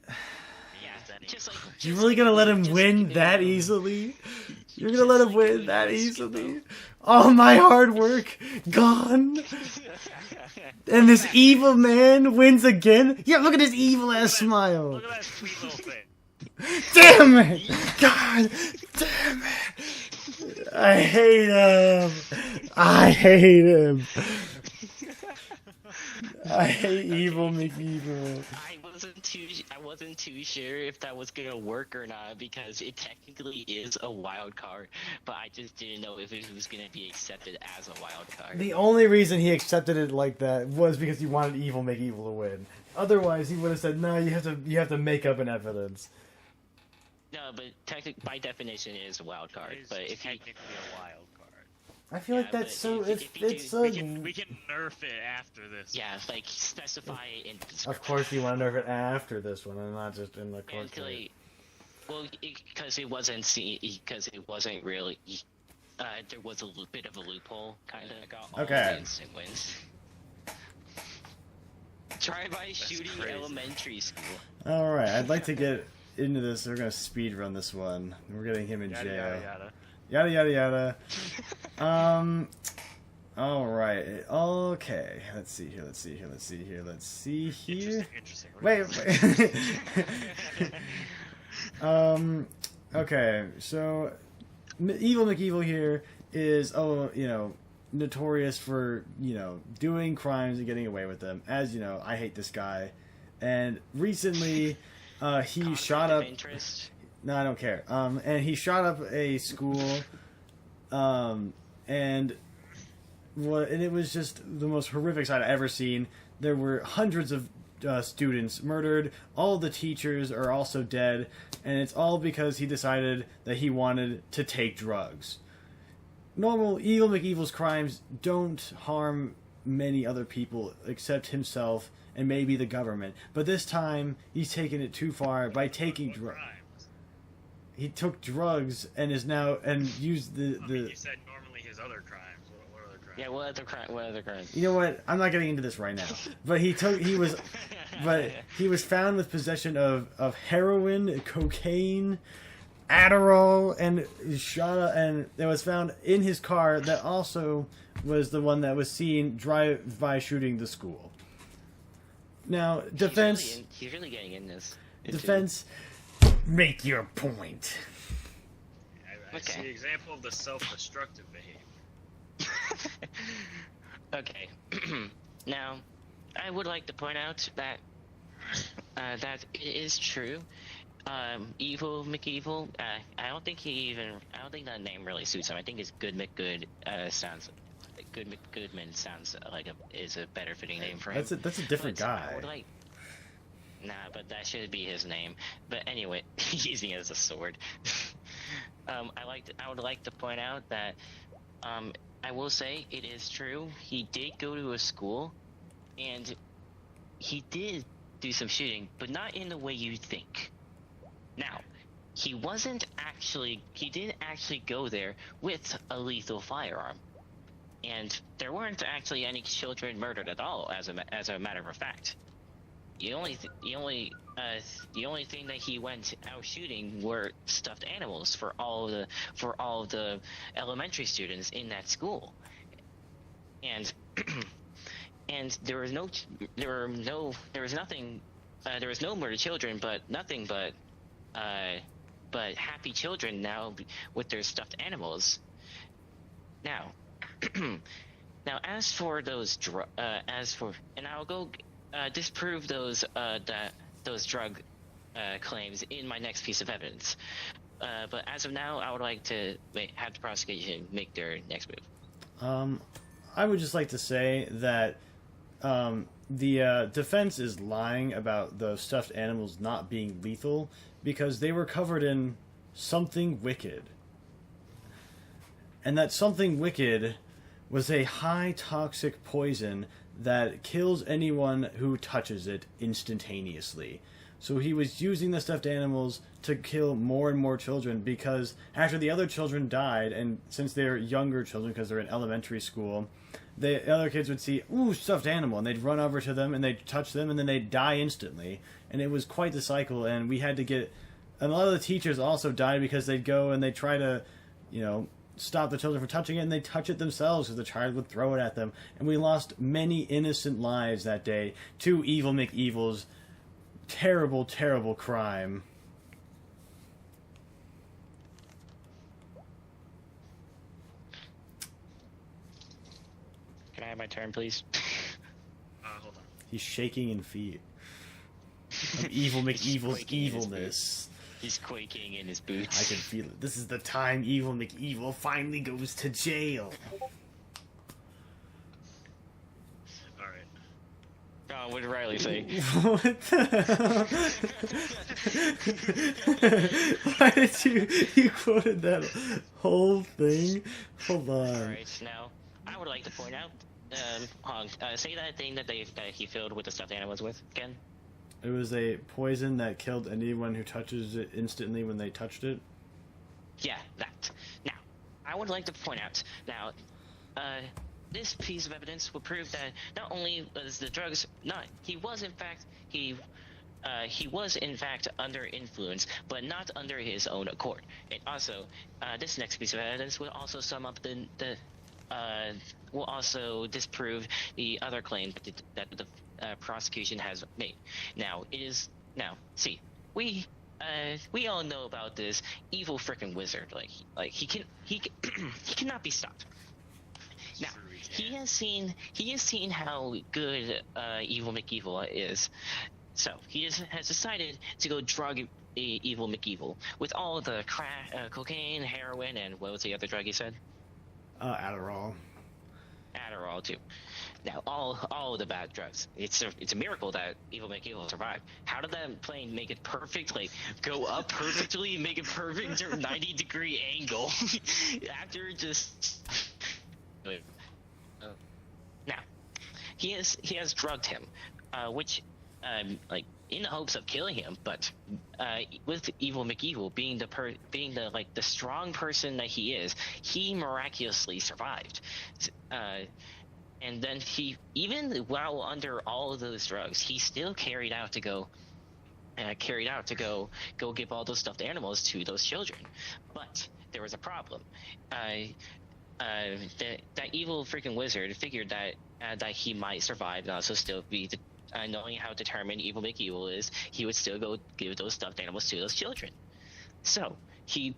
Yeah, just like.
you're
just
really
like
gonna let
you
him
just
win
like,
that
you know,
easily? You're gonna let
just
him
like
win
you
that
know,
easily? All my hard work gone, and this evil man wins again. Yeah, look at his evil ass smile.
Look at that sweet little thing.
Damn it! God damn it! I hate him. I hate him. I hate Evil McEvil.
I wasn't too sure if that was gonna work or not because it technically is a wild card, but I just didn't know if it was gonna be accepted as a wild card.
The only reason he accepted it like that was because he wanted Evil McEvil to win. Otherwise, he would have said, "No, you have to make up an evidence."
No, but by definition, it is a wild card.
It is
But if he,
technically a wild card.
I feel like
Yeah,
that's
but
so.
if you
It's
do-
so.
We can nerf it after this.
yeah, like specify it in the description.
Of course, you want to nerf it after this one, and not just in the court.
And, like, well, because it wasn't really. There was a bit of a loophole, kind of. Got all
Okay.
the instant wins. Drive-by shooting
crazy.
elementary school.
All right, I'd like to get into this. We're gonna speed run this one. We're getting him in
Yada
jail.
yada yada.
Yada yada yada. All right. Okay. Let's see here.
Interesting.
Wait. Okay. So, Evil McEvil here is notorious for doing crimes and getting away with them. As you know, I hate this guy, and recently he shot up.
Interest.
No, I don't care. And he shot up a school, and it was just the most horrific sight I've ever seen. There were hundreds of students murdered. All the teachers are also dead, and it's all because he decided that he wanted to take drugs. Normal Evil McEvil's crimes don't harm many other people except himself and maybe the government. But this time, he's taken it too far by taking drugs. He took drugs and is now used the.
You said normally his other crimes. What other crimes?
Yeah, what other crimes?
You know what? I'm not getting into this right now. But he was found with possession of heroin, cocaine, Adderall, and and it was found in his car that also was the one that was seen drive-by shooting the school. Now, defense.
He's really getting in this.
Defense. Make your point.
I
Okay.
see an example of the self-destructive behavior.
Okay. Now, I would like to point out that that it is true. Evil McEvil. I don't think that name really suits him. I think it's Good McGood sounds. Good McGoodman sounds like is a better fitting name for him.
That's a different
But
guy.
I would like. Nah, but that should be his name. But anyway, using it as a sword. I would like to point out that I will say it is true. He did go to a school, and he did do some shooting, but not in the way you think. Now, he didn't actually go there with a lethal firearm, and there weren't actually any children murdered at all. As a matter of fact. The only thing that he went out shooting were stuffed animals for all of the elementary students in that school, and there was no murdered children, but nothing but happy children now with their stuffed animals. Now, as for those and I'll go. Disprove those drug claims in my next piece of evidence. But as of now, I would like to have the prosecution make their next move.
I would just like to say that the defense is lying about the stuffed animals not being lethal because they were covered in something wicked. And that something wicked was a high toxic poison that kills anyone who touches it instantaneously. So he was using the stuffed animals to kill more and more children because after the other children died, and since they're younger children because they're in elementary school, the other kids would see, ooh, stuffed animal, and they'd run over to them and they'd touch them and then they'd die instantly. And it was quite the cycle, and we had to get... And a lot of the teachers also died because they'd go and they'd try to, stop the children from touching it, and they touch it themselves because the child would throw it at them. And we lost many innocent lives that day to Evil McEvil's terrible, terrible crime.
Can I have my turn, please?
Hold on.
He's shaking in fear of Evil McEvil's
quaking in his
evilness.
He's quaking in his boots.
I can feel it. This is the time Evil McEvil finally goes to jail.
Alright.
Oh, what did Riley say?
What the hell? Why did you quoted that whole thing? Hold on.
Alright, now, I would like to point out, say that thing that he filled with the stuffed animals with, again.
It was a poison that killed anyone who touches it instantly when they touched it.
Yeah, that. Now, I would like to point out, now, this piece of evidence will prove that not only was the drugs he was in fact under influence, but not under his own accord. And also, this next piece of evidence will also sum up will also disprove the other claim that the prosecution has made. Now, see, we all know about this evil freaking wizard. Like he cannot be stopped. Now, he has seen how good Evil McEvil is, so he has decided to go drug Evil McEvil with all the cocaine, heroin, and what was the other drug he said?
Adderall.
Adderall too. Now, all the bad drugs. It's a miracle that Evil McEvil survived. How did that plane make it perfect? Like, go up perfectly, make it perfect 90-degree angle after just. Now, he has drugged him, which, like, in the hopes of killing him, but with Evil McEvil being the strong person that he is, he miraculously survived. And then even while under all of those drugs, he still carried out to go give all those stuffed animals to those children. But there was a problem. That evil freaking wizard figured that he might survive and also still be knowing how determined Evil McEvil is, he would still go give those stuffed animals to those children. So he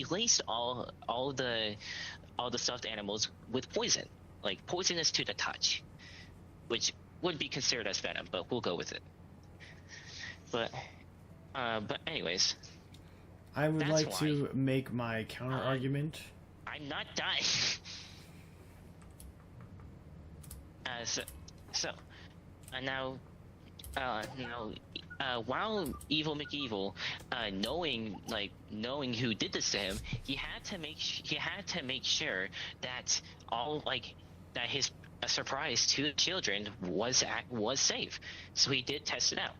laced all the stuffed animals with poison, like poisonous to the touch, which would be considered as venom, but we'll go with it. But anyways,
I would like
why.
to make my counter argument.
I'm not dying. Now, while Evil McEvil, knowing who did this to him, he had to make sure that that his surprise to the children was safe. So he did test it out.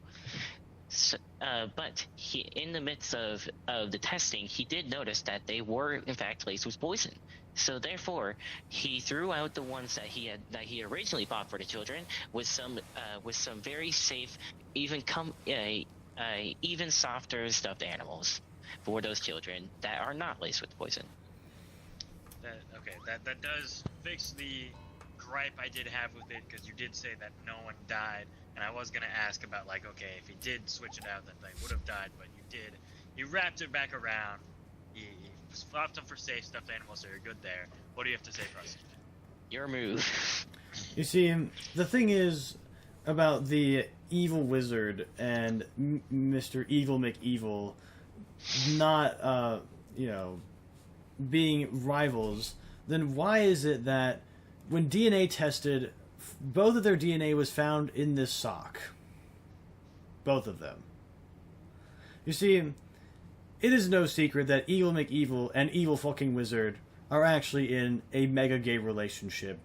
So, but in the midst of the testing, he did notice that they were in fact laced with poison. So therefore, he threw out the ones that he originally bought for the children with some very safe, even softer stuffed animals for those children that are not laced with poison.
That does fix the gripe I did have with it, because you did say that no one died, and I was gonna ask about if he did switch it out, that they would have died, but you did. You wrapped it back around. You swapped them for safe stuffed animals, so you're good there. What do you have to say, prosecutor?
Your move.
You see, the thing is about the evil wizard and Mr. Evil McEvil not, being rivals, then why is it that when DNA tested, both of their DNA was found in this sock? Both of them. You see, it is no secret that Evil McEvil and Evil fucking Wizard are actually in a mega gay relationship.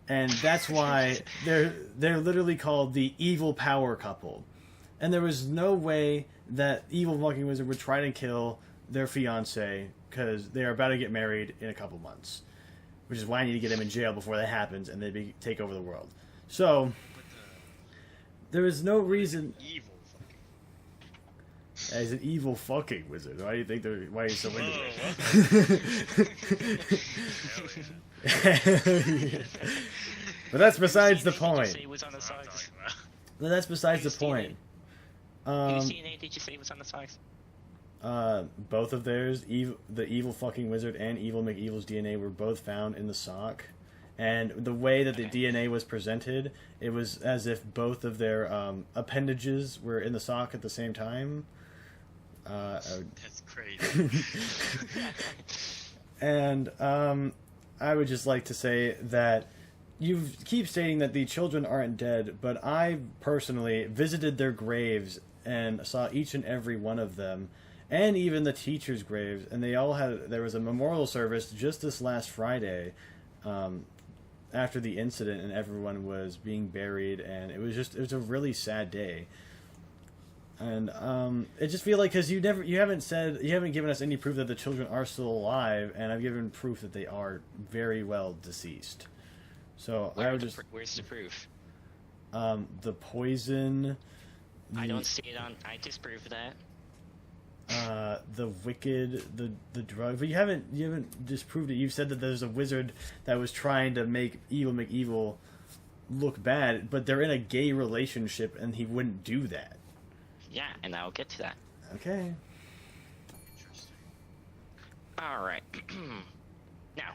And that's why they're literally called the evil power couple. And there was no way that Evil fucking Wizard would try to kill their fiancé, because they are about to get married in a couple months. Which is why I need to get him in jail before that happens and they take over the world. So, there is no reason...
Evil fucking...
As an evil fucking wizard. Why do you think why are you so into it? But that's besides the point. But that's besides the point.
Whose DNA did you say was on the socks?
Both of theirs, the evil fucking wizard and Evil McEvil's DNA were both found in the sock. and the way that the DNA was presented, it was as if both of their appendages were in the sock at the same time.
That's crazy.
And I would just like to say that you keep stating that the children aren't dead, but I personally visited their graves and saw each and every one of them, and even the teachers' graves, and they all had. There was a memorial service just this last Friday, after the incident, and everyone was being buried, and it was a really sad day. And I just feel like because you haven't given us any proof that the children are still alive, and I've given proof that they are very well deceased. So
where's the proof?
The poison.
I don't see it on. I disprove that.
The wicked, the drug, but you haven't disproved it. You've said that there's a wizard that was trying to make evil Mcevil look bad, but they're in a gay relationship, and he wouldn't do that.
Yeah, and I'll get to that.
Okay.
Interesting.
All right. Now,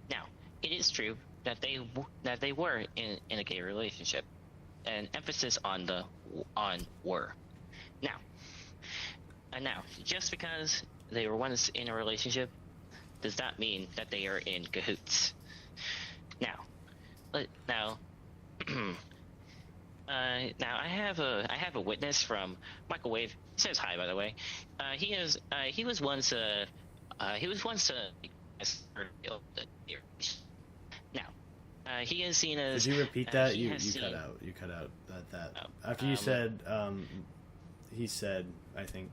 now it is true that they were in a gay relationship, an emphasis on were. Now, just because they were once in a relationship does not mean that they are in cahoots. Now, I have a witness from Microwave. He says hi, by the way. He was once he is seen as.
Did you repeat that? You cut out. You cut out that. After you said, he said, I think.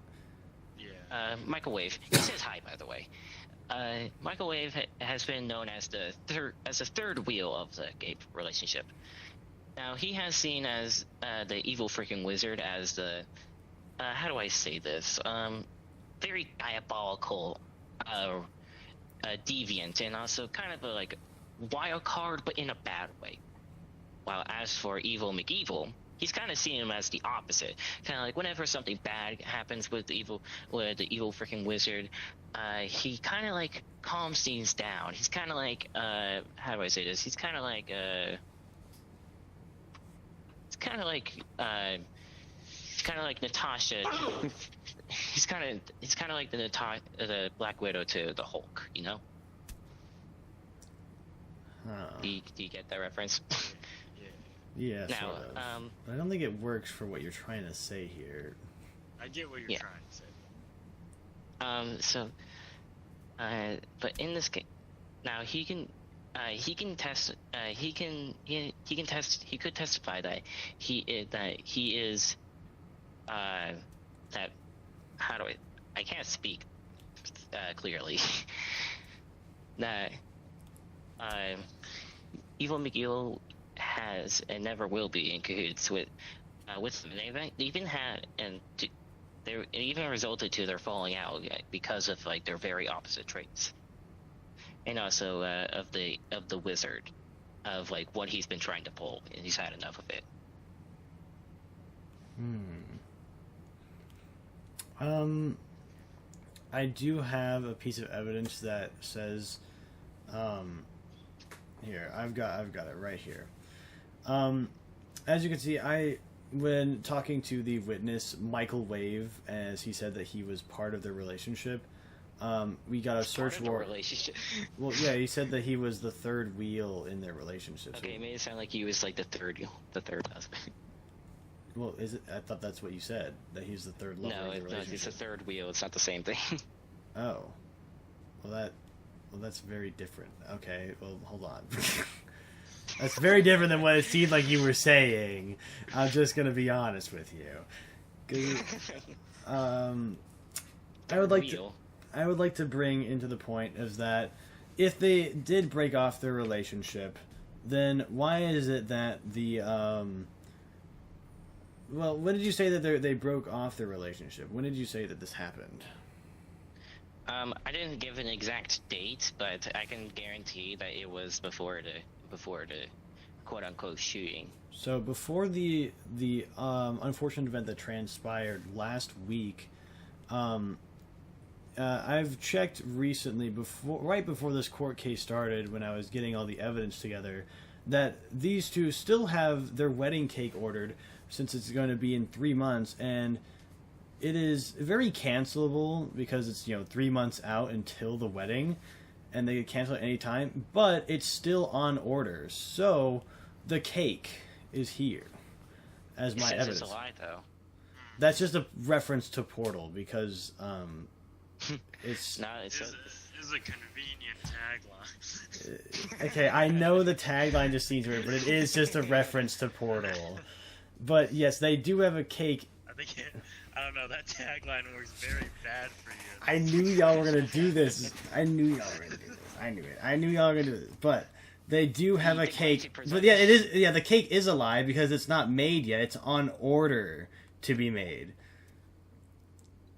Yeah.
Microwave. He says hi, by the way. Microwave has been known as the third wheel of the gay relationship. Now he has seen as the evil freaking wizard as the how do I say this? Very diabolical, deviant, and also kind of a wild card, but in a bad way. While as for evil Mcevil, he's kind of seen him as the opposite. Kind of like whenever something bad happens with the evil freaking wizard, he kind of calms things down. He's kind of like how do I say this? He's kind of like it's kind of like Natasha. He's kind of like the Black Widow to the Hulk, you know?
Huh.
Do you get that reference?
Yeah,
Now,
sort of. But I don't think it works for what you're trying to say here.
I get what you're trying to say.
But in this case, now he could testify that he is that how do I can't speak clearly. That evil Mcevil has and never will be in cahoots with them. They even had it even resulted to their falling out because of their very opposite traits, and also of the wizard, of what he's been trying to pull, and he's had enough of it.
I do have a piece of evidence that says, here, I've got it right here. As you can see, when talking to the witness, Michael Wave, as he said that he was part of their relationship, we got a search warrant. Well, yeah, he said that he was the third wheel in their relationship.
Okay, it made it sound like he was the third husband.
Well, is it? I thought that's what you said, that he's the third lover of the relationship.
No, he's the third wheel. It's not the same thing.
Oh, well that's very different. Okay, well hold on. That's very different than what it seemed like you were saying. I'm just gonna be honest with you. I would like to bring into the point is that if they did break off their relationship, then why is it that the well, when did you say that they broke off their relationship? When did you say that this happened?
I didn't give an exact date, but I can guarantee that it was before the quote unquote shooting.
So before the unfortunate event that transpired last week, I've checked recently, right before this court case started, when I was getting all the evidence together, that these two still have their wedding cake ordered, since it's going to be in 3 months, and it is very cancelable because it's 3 months out until the wedding, and they could cancel at any time. But it's still on order, so the cake is here as my evidence.
It's a lie, though.
That's just a reference to Portal because it's.
No, it's
This is a convenient tagline.
Okay, I know the tagline just seems weird, but it is just a reference to Portal. But yes, they do have a cake.
I don't know, that tagline works very bad for you.
I knew y'all were gonna do this. I knew y'all were gonna do this. I knew it. I knew y'all were gonna do this. But they do have a cake. But yeah, it is. Yeah, the cake is a lie because it's not made yet. It's on order to be made.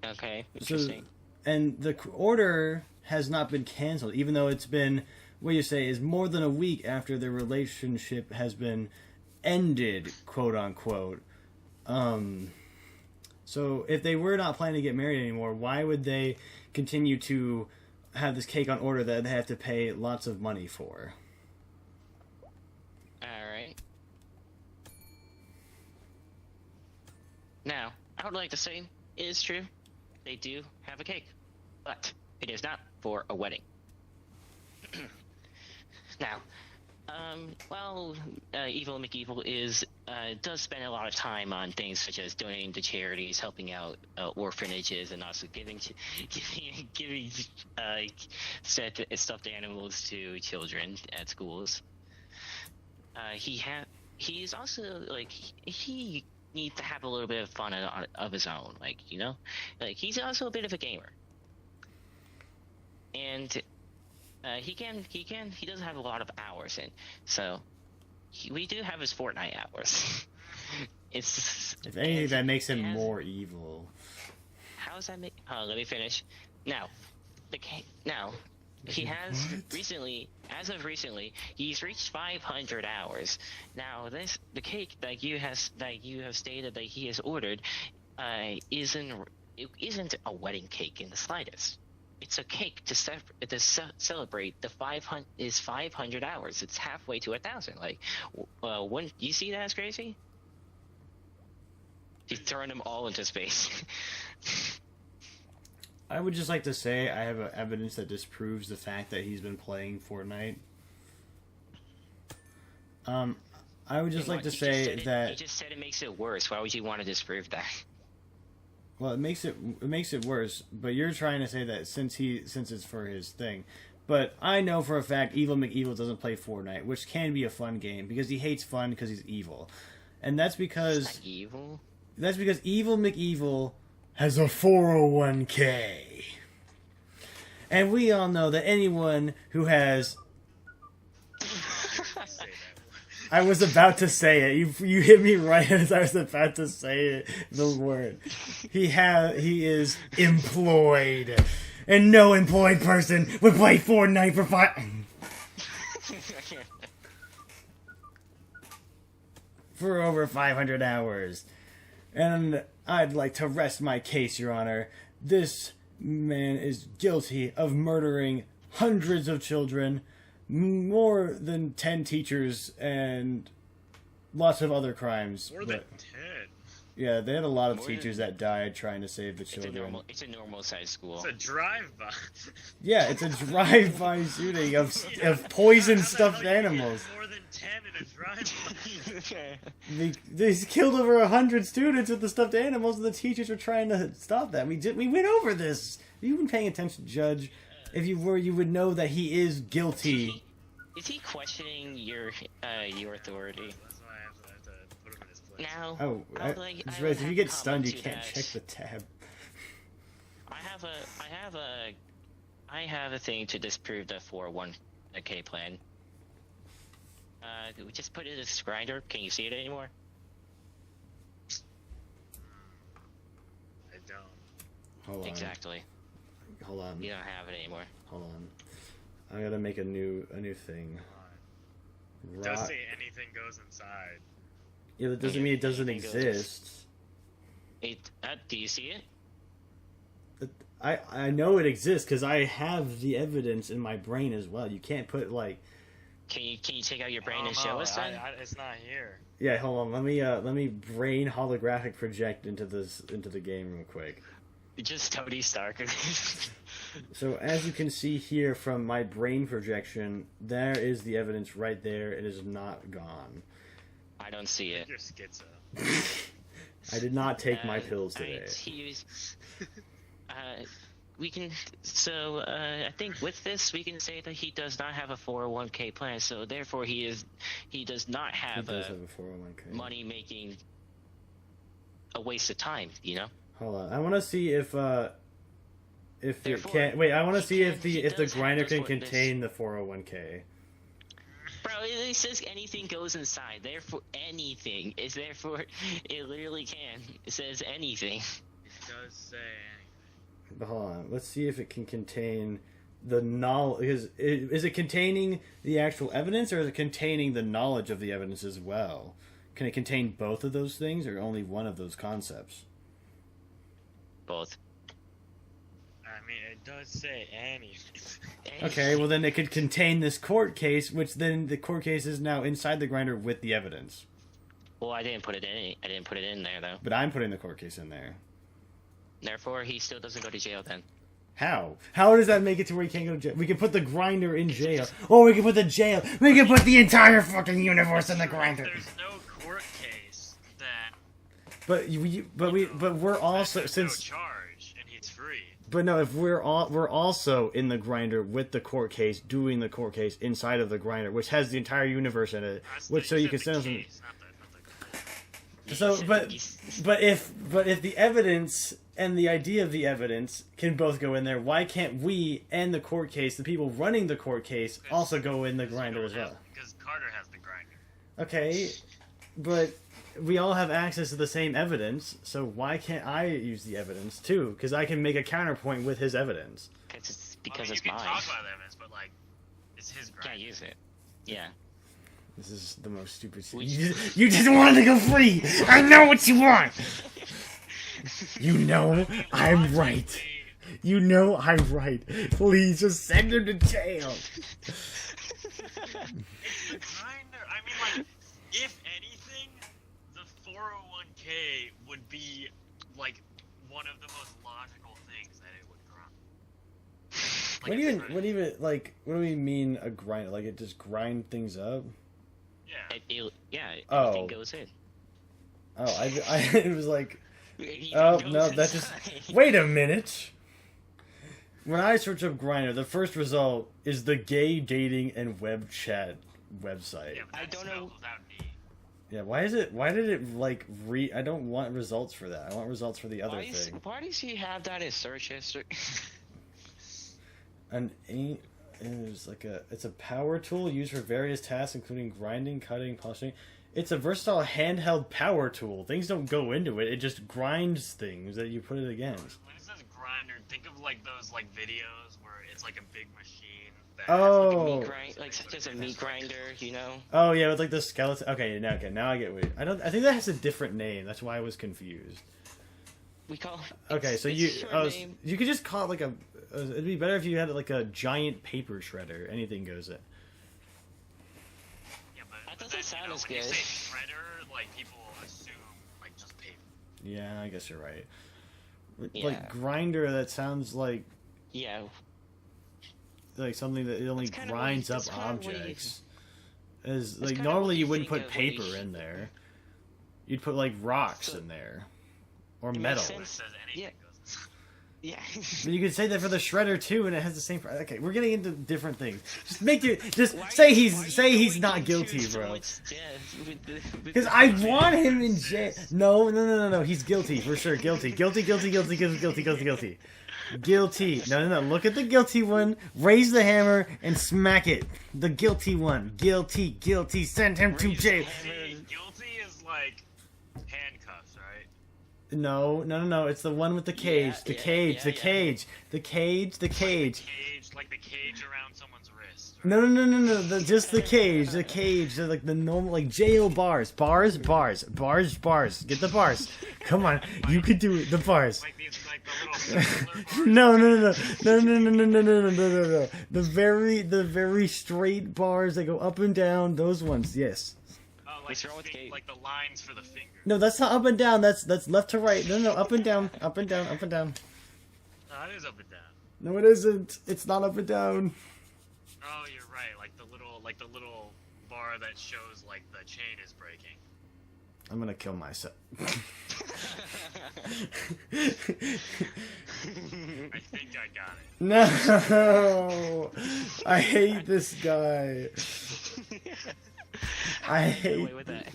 Okay, interesting.
And the order has not been canceled, even though it's been, what you say, is more than a week after the relationship has been ended, quote unquote. So if they were not planning to get married anymore, why would they continue to have this cake on order that they have to pay lots of money for?
Alright. Now, I would like to say it is true. They do have a cake, but it is not for a wedding. Now, Evil Mcevil does spend a lot of time on things such as donating to charities, helping out orphanages, and also giving stuffed animals to children at schools. He's also he needs to have a little bit of fun of his own, he's also a bit of a gamer, and he does have a lot of hours in, so we do have his Fortnite hours. If
anything, that makes him more evil.
How does that make? Let me finish. Now, he has recently, as of recently, he's reached 500 hours. Now, the cake that you have stated that he has ordered, isn't a wedding cake in the slightest. It's a cake to celebrate the 500 hours. It's halfway to 1,000. When you see that as crazy? He's throwing them all into space.
I would just like to say I have evidence that disproves the fact that he's been playing Fortnite. I would just like to say that
he just said it makes it worse. Why would you want to disprove that?
Well, it makes it worse. But you're trying to say that since it's for his thing. But I know for a fact Evil Mcevil doesn't play Fortnite, which can be a fun game because he hates fun because he's evil, and that's because
he's not evil.
That's because Evil Mcevil has a 401k. And we all know that anyone who has... I was about to say it. You hit me right as I was about to say it, the word. He is employed. And no employed person would play Fortnite for for over 500 hours. And I'd like to rest my case, Your Honor. This man is guilty of murdering hundreds of children, more than 10 teachers, and lots of other crimes.
More than 10?
Yeah, they had a lot of teachers that died trying to save the children.
It's a normal-sized school.
It's a drive-by.
Yeah, it's a drive-by shooting of poisoned stuffed animals.
More than 10 in a drive-by.
They killed over 100 students with the stuffed animals, and the teachers were trying to stop that. We went over this. If you've been paying attention, Judge, if you were, you would know that he is guilty.
Is he questioning your authority?
That's why I have to put him in his place.
Now,
if you get stunned, you can't check the tab.
I have a thing to disprove the 401k plan. We just put it in this grinder. Can you see it anymore?
I don't.
Hold on.
Exactly.
Hold on.
You don't have it anymore.
Hold on. I gotta make a new thing.
It does say anything goes inside.
Yeah, that doesn't mean it doesn't exist.
Do you see it?
I know it exists because I have the evidence in my brain as well. You can't put like.
Can you take out your brain and show us then?
It's not here.
Yeah, hold on. Let me brain holographic project into the game real quick.
Just Tony Stark.
So as you can see here from my brain projection, there is the evidence right there. It is not gone.
I don't see it.
You're schizo.
I did not take my pills today.
We can. So I think with this, we can say that he does not have a 401k plan. So therefore, he does not have
He does
a
have a 401k.
money making a waste of time. You know.
Hold on. I want to see if it
Therefore,
can. Wait, I want to see if
he
the
does have
grinder
this
can
one- this-
contain the 401k.
Bro, it says anything goes inside. Therefore, anything is therefore it literally can. It says anything.
It does say
But hold on. Let's see if it can contain the knowledge. Is it containing the actual evidence, or is it containing the knowledge of the evidence as well? Can it contain both of those things, or only one of those concepts?
Both.
I mean, it does say anything.
Okay, well then it could contain this court case, which then the court case is now inside the grinder with the evidence.
Well, I didn't put it in. I didn't put it in there though.
But I'm putting the court case in there.
Therefore, he still doesn't go to jail then.
How? How does that make it to where he can't go to jail? We can put the grinder in jail. Or we can put the jail. We can put the entire fucking universe in the grinder.
There's no court case that.
But we're also
there's
since
no charge and he's free.
But no, if we're also in the grinder with the court case, doing the court case inside of the grinder, which has the entire universe in it, which so you can send us. So, but if the evidence and the idea of the evidence can both go in there, why can't we and the court case, the people running the court case, also go in the grinder as well?
Because Carter has the grinder.
Okay, but we all have access to the same evidence, so why can't I use the evidence too? Because I can make a counterpoint with his evidence.
Because
You
it's
can
mine.
talk about the evidence, but like, it's his grinder.
Can't use it. Yeah.
This is the most stupid shit. You just wanted to go free! I know what you want! You know I'm right. You know I'm right. Please, just send him to jail.
Grinder. I mean, like, if anything, the 401k would be like one of the most logical things that it would grind.
What do we mean a grind? Like it just grind things up?
Yeah.
Anything goes in.
Oh, it was like, oh no, that just. Wait a minute. When I search up Grindr, the first result is the gay dating and web chat website.
Yeah,
I don't know.
Yeah, why did it like I don't want results for that. I want results for the other thing.
Why does he have that in search history?
It's a power tool used for various tasks, including grinding, cutting, polishing. It's a versatile handheld power tool. Things don't go into it. It just grinds things that you put it against.
When it says grinder, think of like those like videos where it's like a big machine. That
Oh.
Such as a meat grinder, you know?
Oh yeah, with like the skeleton. Okay, now I get what. I think that has a different name. That's why I was confused.
We call.
Okay, so
you
could just call it like a. It'd be better if you had like a giant paper shredder. Anything goes in.
Yeah,
That
but
doesn't sound as
when you
good.
say shredder, like people assume like just paper.
Yeah, I guess you're right.
Yeah.
Like grinder, that sounds like
Yeah.
something that it only
That's kinda
grinds
what
up
you- that's kinda what you-
objects. As
that's
like
kinda
normally
what
you
you
wouldn't
think
put
of when you-
paper in there. You'd put like rocks in there, or metal.
It says anything
Yeah.
goes.
Yeah.
But you could say that for the shredder too, and it has the same. Okay, we're getting into different things. Just make it. Just
Why-
say
why
he's
are you going
not
into
guilty,
so
bro.
much depth
Because I want him in jail. No. He's guilty for sure. Guilty. Guilty. No. Look at the guilty one. Raise the hammer and smack it. The guilty one. Guilty. Send him to jail.
See, guilty is like handcuffs, right?
No. It's the one with the cage. The cage.
Like the cage around someone's wrist. Right?
No. Just the cage. The cage. They're like the normal, like jail bars. Bars. Get the bars. Come on, you could do it. The bars.
Like these, like the little bars.
No. The very straight bars that go up and down. Those ones. Yes.
What's wrong with Kate?
Like the lines for the finger.
No, that's not up and down. That's left to right. No. Up and down. Up and down.
No, it is up and down.
No, it isn't. It's not up and down.
Oh, you're right. Like the little bar that shows like the chain is breaking.
I'm gonna kill myself.
I think I got it.
No, I hate this guy. I hate
with that?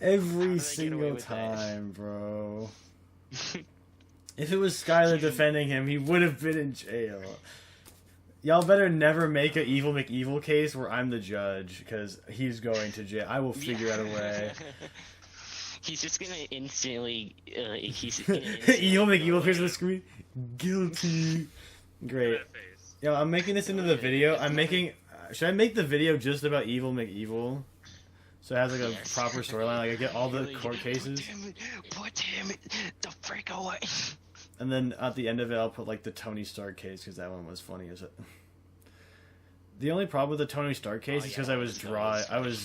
every single time, bro. If it was Skylar defending him, he would have been in jail. Y'all better never make an Evil McEvil case where I'm the judge, because he's going to jail. I will figure out a way.
He's just gonna instantly.
Evil McEvil appears on the screen. Guilty. Great. Yo, I'm making this into the video. I'm making. Should I make the video just about Evil McEvil? So it has like a proper storyline. Like I get all the court cases.
Put him the freak away.
And then at the end of it, I'll put like the Tony Stark case because that one was funny as it. The only problem with the Tony Stark case is because I was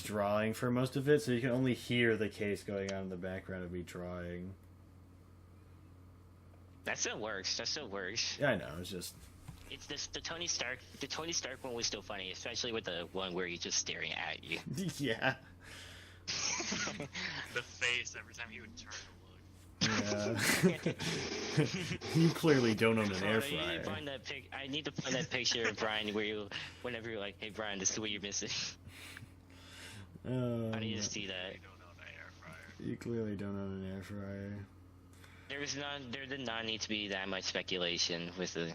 drawing for most of it, so you can only hear the case going on in the background of me drawing.
That still works.
Yeah, I know. It's just.
It's this the Tony Stark. The Tony Stark one was still funny, especially with the one where he's just staring at you.
Yeah.
The face every time he would turn to look.
Yeah. You clearly don't own an air fryer.
I need to find that picture of Brian where whenever you're like, hey Brian, this is what you're missing. I need to see that.
You clearly don't own an air fryer.
There did not need to be that much speculation with the.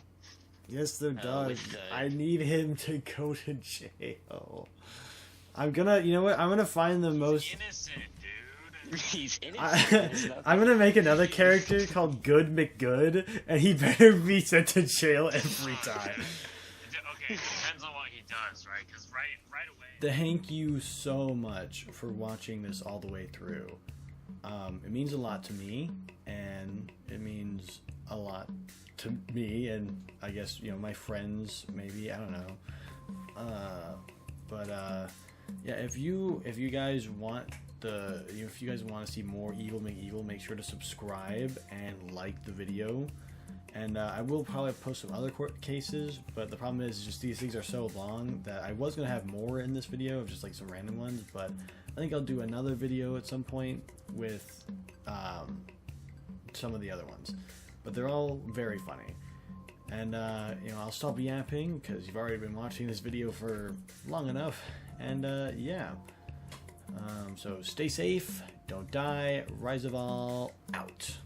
Yes, there does. I need him to go to jail. I'm gonna find the most.
Innocent, dude.
He's innocent.
I'm gonna make another character called Good McGood, and he better be sent to jail every time.
Okay, it depends on what he does, right? Because right away.
Thank you so much for watching this all the way through. It means a lot to me, and it means a lot to me, and I guess my friends. Maybe I don't know. Yeah, if you guys want. If you guys want to see more Evil McEvil, make sure to subscribe and like the video. And I will probably post some other court cases, but the problem is just these things are so long that I was going to have more in this video of just like some random ones, but I think I'll do another video at some point with some of the other ones. But they're all very funny. And I'll stop yapping because you've already been watching this video for long enough. And yeah. So stay safe, don't die, Rizival out.